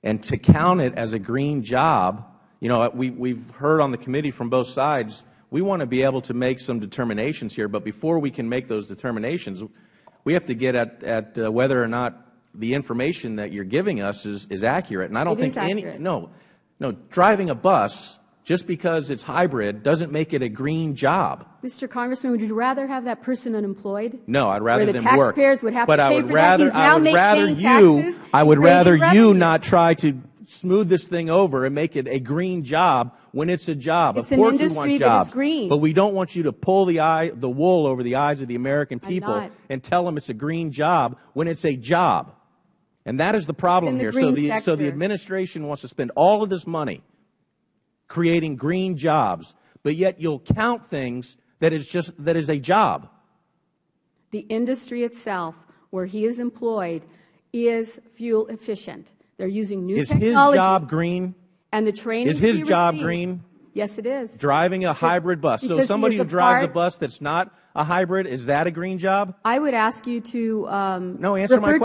and to count it as a green job, you know, we've heard on the committee from both sides, we want to be able to make some determinations here, but before we can make those determinations, we have to get at whether or not the information that you're giving us is accurate. And I don't think driving a bus, just because it's hybrid, doesn't make it a green job. Mr. Congressman, would you rather have that person unemployed? No, I'd rather them work. Where the taxpayers would have to pay for that. He's now paying taxes. I would rather you not try to smooth this thing over and make it a green job when it's a job. Of course we want jobs, but we don't want you to pull the wool over the eyes of the American people and tell them it's a green job when it's a job. And that is the problem here. So the administration wants to spend all of this money creating green jobs, but yet you'll count things that is a job. The industry itself, where he is employed, is fuel efficient. They're using new technology. Is his job green? And the training is his job green? Yes, it is. Driving a hybrid bus. So somebody who drives a bus that's not a hybrid, is that a green job? I would ask you to answer my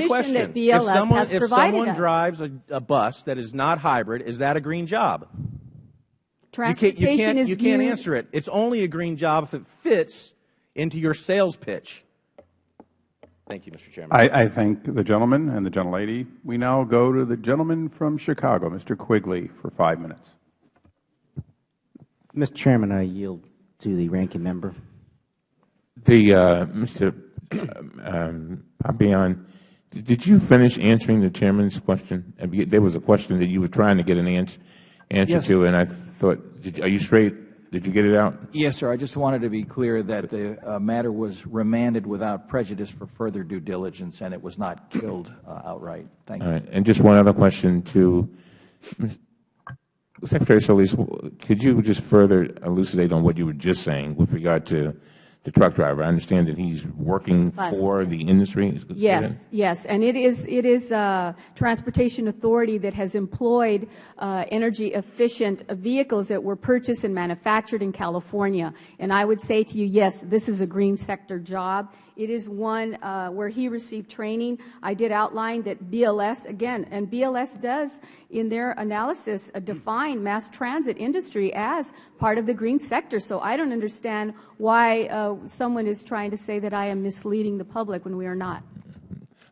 question. That BLS has if someone drives a bus that is not hybrid, is that a green job? You can't answer it. It's only a green job if it fits into your sales pitch. Thank you, Mr. Chairman. I thank the gentleman and the gentlelady. We now go to the gentleman from Chicago, Mr. Quigley, for 5 minutes. Mr. Chairman, I yield to the ranking member. Mr. Pondeman, did you finish answering the chairman's question? There was a question that you were trying to get an answer to, and I thought, are you straight? Did you get it out? Yes, sir. I just wanted to be clear that the matter was remanded without prejudice for further due diligence, and it was not killed outright. Thank you. All right. And just one other question to Secretary Solis. Could you just further elucidate on what you were just saying with regard to the truck driver? I understand that he's working for the industry. Yes, and it is Transportation Authority that has employed energy efficient vehicles that were purchased and manufactured in California. And I would say to you, yes, this is a green sector job. It is one where he received training. I did outline that BLS, again, and BLS does, in their analysis, define mass transit industry as part of the green sector. So I don't understand why someone is trying to say that I am misleading the public when we are not.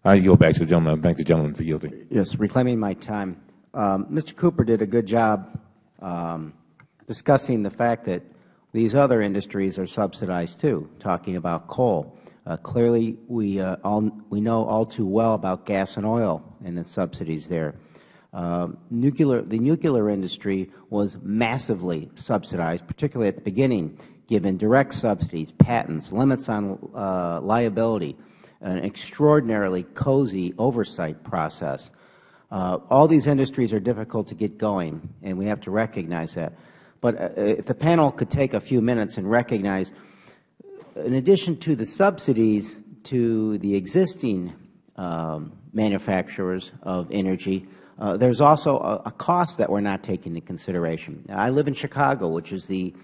I yield back to the gentleman. I thank the gentleman for yielding. Yes, reclaiming my time. Mr. Cooper did a good job discussing the fact that these other industries are subsidized too, talking about coal. Clearly, we know all too well about gas and oil and the subsidies there. The nuclear industry was massively subsidized, particularly at the beginning, given direct subsidies, patents, limits on liability, an extraordinarily cozy oversight process. All these industries are difficult to get going, and we have to recognize that. But if the panel could take a few minutes and recognize, in addition to the subsidies to the existing manufacturers of energy, there's also a cost that we're not taking into consideration. I live in Chicago, which is the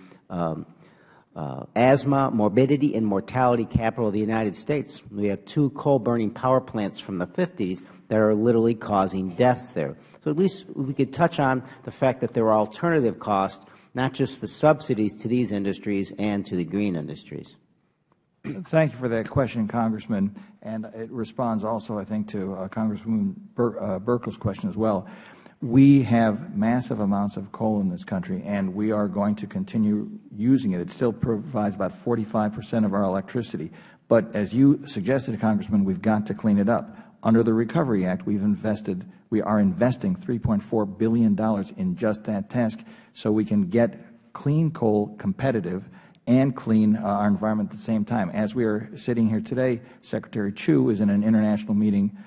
asthma, morbidity, and mortality capital of the United States. We have 2 coal-burning power plants from the 50s that are literally causing deaths there. So at least we could touch on the fact that there are alternative costs, not just the subsidies to these industries and to the green industries. Thank you for that question, Congressman, and it responds also, I think, to Congresswoman Burkle's question as well. We have massive amounts of coal in this country, and we are going to continue using it. It still provides about 45% of our electricity. But as you suggested, Congressman, we've got to clean it up. Under the Recovery Act, we are investing $3.4 billion in just that task so we can get clean coal competitive and clean our environment at the same time. As we are sitting here today, Secretary Chu is in an international meeting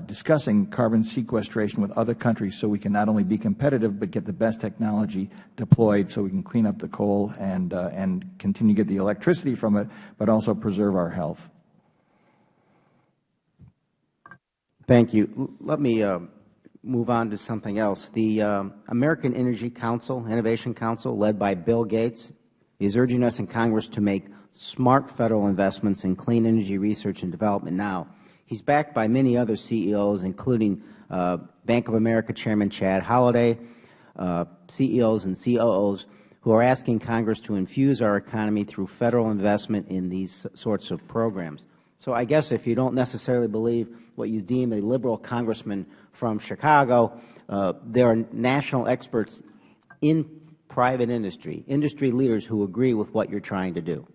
discussing carbon sequestration with other countries so we can not only be competitive but get the best technology deployed so we can clean up the coal and continue to get the electricity from it, but also preserve our health. Thank you. Let me move on to something else. The American Energy Council, Innovation Council, led by Bill Gates, is urging us in Congress to make smart Federal investments in clean energy research and development now. He's backed by many other CEOs, including Bank of America Chairman Chad Holliday, CEOs and COOs, who are asking Congress to infuse our economy through Federal investment in these sorts of programs. So I guess if you don't necessarily believe what you deem a liberal congressman from Chicago, there are national experts in private industry leaders who agree with what you're trying to do.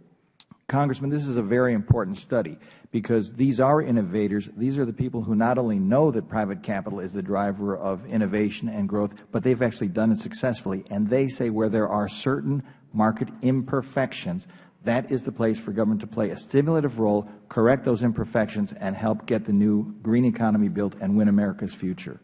Congressman, this is a very important study because these are innovators. These are the people who not only know that private capital is the driver of innovation and growth, but they've actually done it successfully. And they say where there are certain market imperfections, that is the place for government to play a stimulative role, correct those imperfections, and help get the new green economy built and win America's future.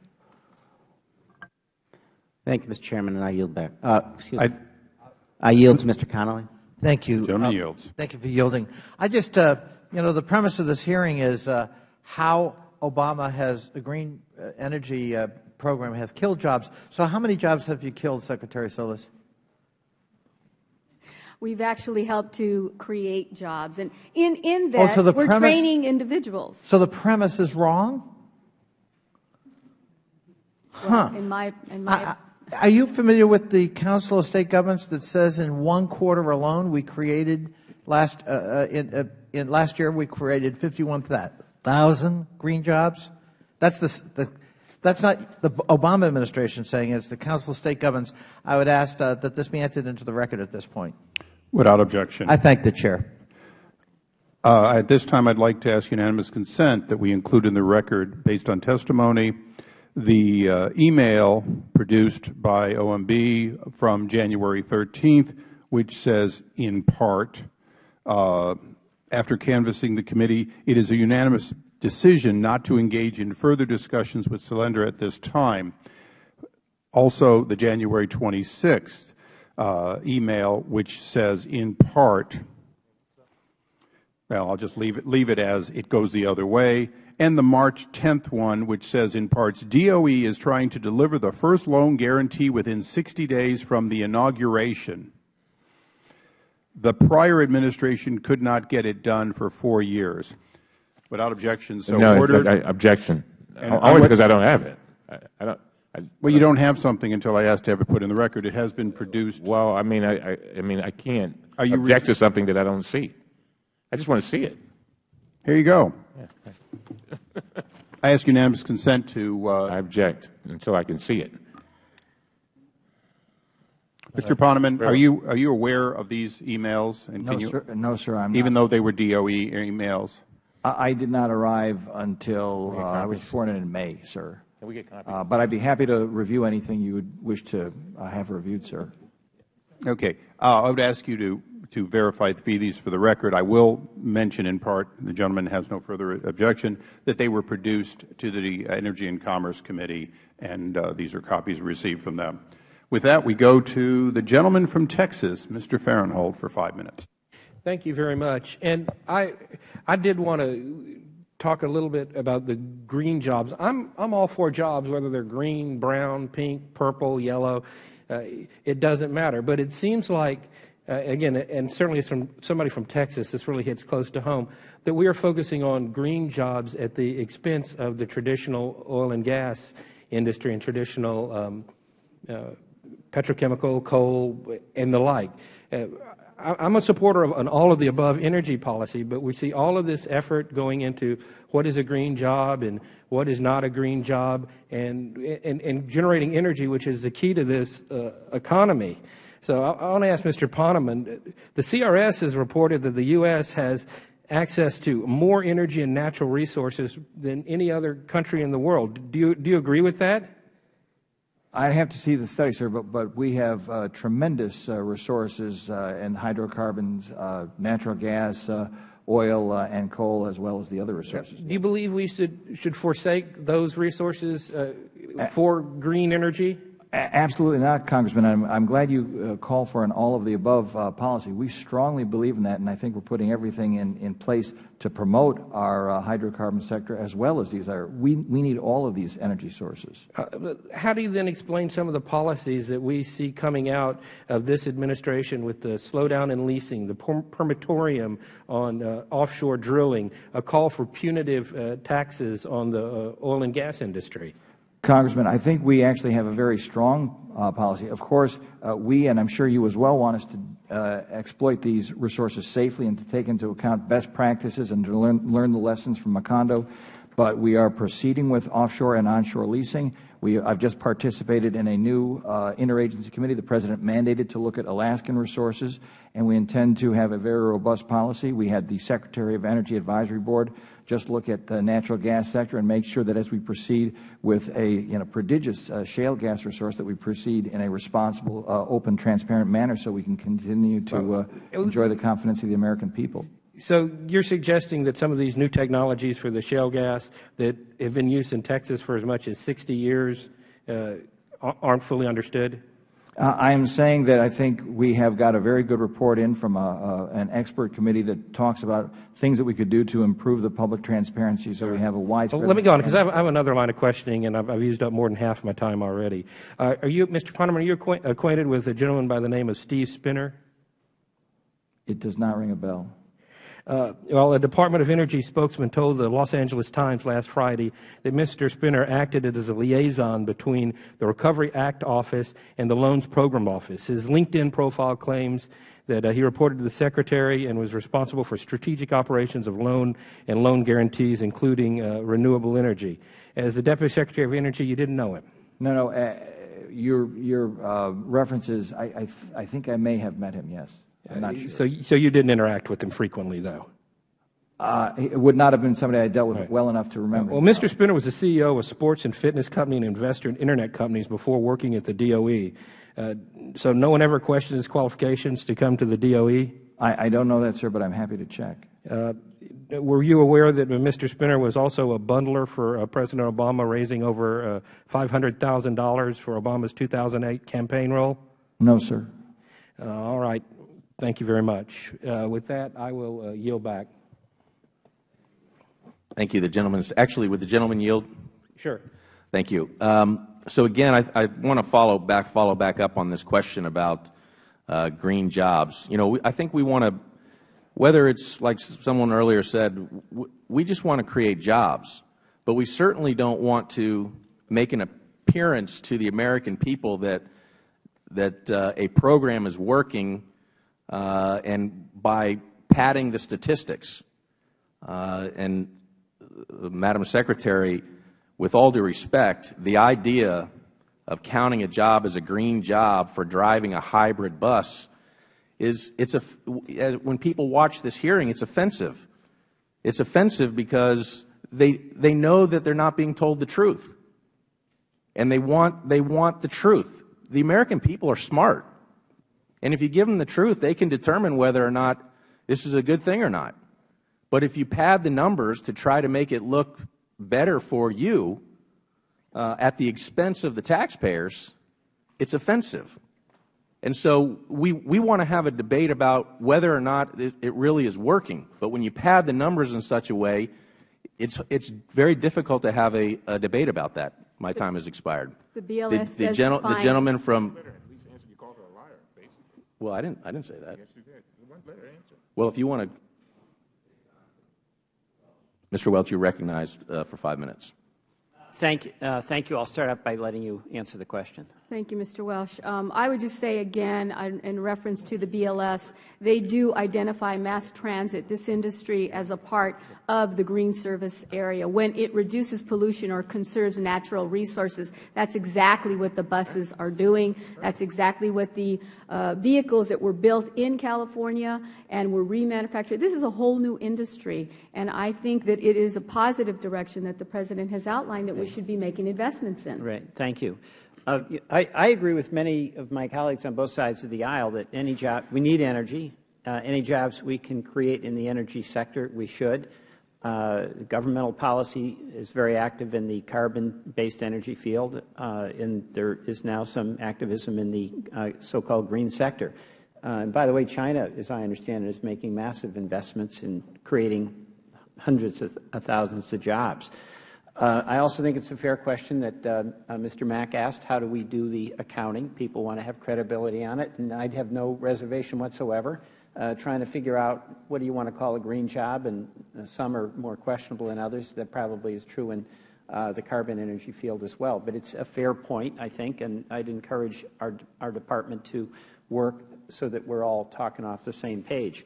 Thank you, Mr. Chairman, and I yield back. I yield to Mr. Connolly. Thank you. Gentleman yields. Thank you for yielding. I just, the premise of this hearing is how Obama has, the green energy program has killed jobs. So how many jobs have you killed, Secretary Solis? We've actually helped to create jobs. And in that, so we're training individuals. So the premise is wrong? Well, in my are you familiar with the Council of State Governments that says in 1 quarter alone we created last year we created 51,000 green jobs? That's not the Obama administration saying it. It's the Council of State Governments. I would ask that this be entered into the record at this point. Without objection. I thank the Chair. At this time, I'd like to ask unanimous consent that we include in the record, based on testimony, the email produced by OMB from January 13th, which says, in part, after canvassing the committee, it is a unanimous decision not to engage in further discussions with Solyndra at this time. Also, the January 26th email, which says, in part, well, I'll just leave it as it goes the other way, and the March 10th one, which says, in parts, DOE is trying to deliver the first loan guarantee within 60 days from the inauguration. The prior administration could not get it done for 4 years. Without objection, so ordered. No, objection. Only because I don't have it. Well, you don't have something until I ask to have it put in the record. It has been produced. Well, I mean, I can't object to something that I don't see. I just want to see it. Here you go. Yeah. I ask unanimous consent to. I object until I can see it. Mr. Ponemon, are you aware of these emails? And No, sir, I'm even not. though they were DOE emails? I did not arrive until I was sworn in May, sir. Can we get copies? But I'd be happy to review anything you would wish to have reviewed, sir. Okay. I would ask you to verify these for the record. I will mention in part, the gentleman has no further objection, that they were produced to the Energy and Commerce Committee, and these are copies received from them. With that, we go to the gentleman from Texas, Mr. Farenthold, for 5 minutes. Thank you very much. And I did want to talk a little bit about the green jobs. I'm all for jobs, whether they're green, brown, pink, purple, yellow. It doesn't matter. But it seems like, again, and certainly it's from somebody from Texas, this really hits close to home, that we are focusing on green jobs at the expense of the traditional oil and gas industry and traditional petrochemical, coal, and the like. I'm a supporter of an all-of-the-above energy policy, but we see all of this effort going into what is a green job and what is not a green job, and generating energy, which is the key to this economy. So I want to ask Mr. Ponemon, the CRS has reported that the U.S. has access to more energy and natural resources than any other country in the world. Do you agree with that? I'd have to see the study, sir, but we have tremendous resources in hydrocarbons, natural gas, oil, and coal, as well as the other resources. Do you believe we should forsake those resources for green energy? Absolutely not, Congressman. I'm glad you call for an all-of-the-above policy. We strongly believe in that, and I think we're putting everything in place to promote our hydrocarbon sector as well as these other. We need all of these energy sources. How do you then explain some of the policies that we see coming out of this administration with the slowdown in leasing, the permatorium on offshore drilling, a call for punitive taxes on the oil and gas industry? Congressman, I think we actually have a very strong policy. Of course, we, and I'm sure you as well, want us to exploit these resources safely and to take into account best practices and to learn the lessons from Macondo. But we are proceeding with offshore and onshore leasing. I've just participated in a new interagency committee the President mandated to look at Alaskan resources, and we intend to have a very robust policy. We had the Secretary of Energy Advisory Board just look at the natural gas sector and make sure that as we proceed with a prodigious shale gas resource, that we proceed in a responsible, open, transparent manner so we can continue to enjoy the confidence of the American people. So you're suggesting that some of these new technologies for the shale gas that have been used in Texas for as much as 60 years aren't fully understood? I am saying that I think we have got a very good report in from an expert committee that talks about things that we could do to improve the public transparency so we have a widespread. Well, let me go on, because I have another line of questioning, and I've used up more than half of my time already. Mr. Ponemon, are you acquainted with a gentleman by the name of Steve Spinner? It does not ring a bell. Well, a Department of Energy spokesman told the Los Angeles Times last Friday that Mr. Spinner acted as a liaison between the Recovery Act Office and the Loans Program Office. His LinkedIn profile claims that he reported to the Secretary and was responsible for strategic operations of loan and loan guarantees, including renewable energy. As the Deputy Secretary of Energy, you didn't know him? No. Your references, I think I may have met him, yes. I'm not sure. So you didn't interact with him frequently, though? It would not have been somebody I dealt with well enough to remember. Well, Mr. Spinner was the CEO of a sports and fitness company and investor in Internet companies before working at the DOE. So no one ever questioned his qualifications to come to the DOE? I don't know that, sir, but I'm happy to check. Were you aware that Mr. Spinner was also a bundler for President Obama, raising over $500,000 for Obama's 2008 campaign role? No, sir. All right. Thank you very much. With that, I will yield back. Thank you. The gentleman, actually, would the gentleman yield? Sure. Thank you. So again, I want to follow back up on this question about green jobs. I think we want to, whether it's like someone earlier said, we just want to create jobs, but we certainly don't want to make an appearance to the American people that a program is working and by padding the statistics. And Madam Secretary, with all due respect, the idea of counting a job as a green job for driving a hybrid bus when people watch this hearing, it's offensive. It's offensive because they know that they're not being told the truth, and they want the truth. The American people are smart, and if you give them the truth, they can determine whether or not this is a good thing or not. But if you pad the numbers to try to make it look better for you at the expense of the taxpayers, it's offensive. And so we want to have a debate about whether or not it really is working. But when you pad the numbers in such a way, it's very difficult to have a debate about that. My time has expired. The BLS the gentleman from. Well, I didn't say that. Yes, you did. One better answer. Well, if you want to, Mr. Welch, you're recognized for 5 minutes. Thank you. I'll start out by letting you answer the question. Thank you, Mr. Welsh. I would just say again, in reference to the BLS, they do identify mass transit, this industry, as a part of the green service area. When it reduces pollution or conserves natural resources, that's exactly what the buses are doing. That's exactly what the vehicles that were built in California and were remanufactured. This is a whole new industry, and I think that it is a positive direction that the President has outlined that we should be making investments in. Right. Thank you. I agree with many of my colleagues on both sides of the aisle that any job, we need energy. Any jobs we can create in the energy sector, we should. Governmental policy is very active in the carbon-based energy field, and there is now some activism in the so-called green sector. And by the way, China, as I understand it, is making massive investments in creating hundreds of thousands of jobs. I also think it's a fair question that Mr. Mack asked, how do we do the accounting? People want to have credibility on it, and I'd have no reservation whatsoever trying to figure out what do you want to call a green job, and some are more questionable than others. That probably is true in the carbon energy field as well. But it's a fair point, I think, and I'd encourage our department to work so that we're all talking off the same page.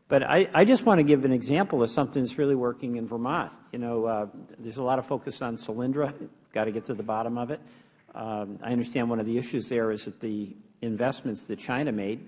But I just want to give an example of something that's really working in Vermont. You know, there's a lot of focus on Solyndra. Got to get to the bottom of it. I understand one of the issues there is that the investments that China made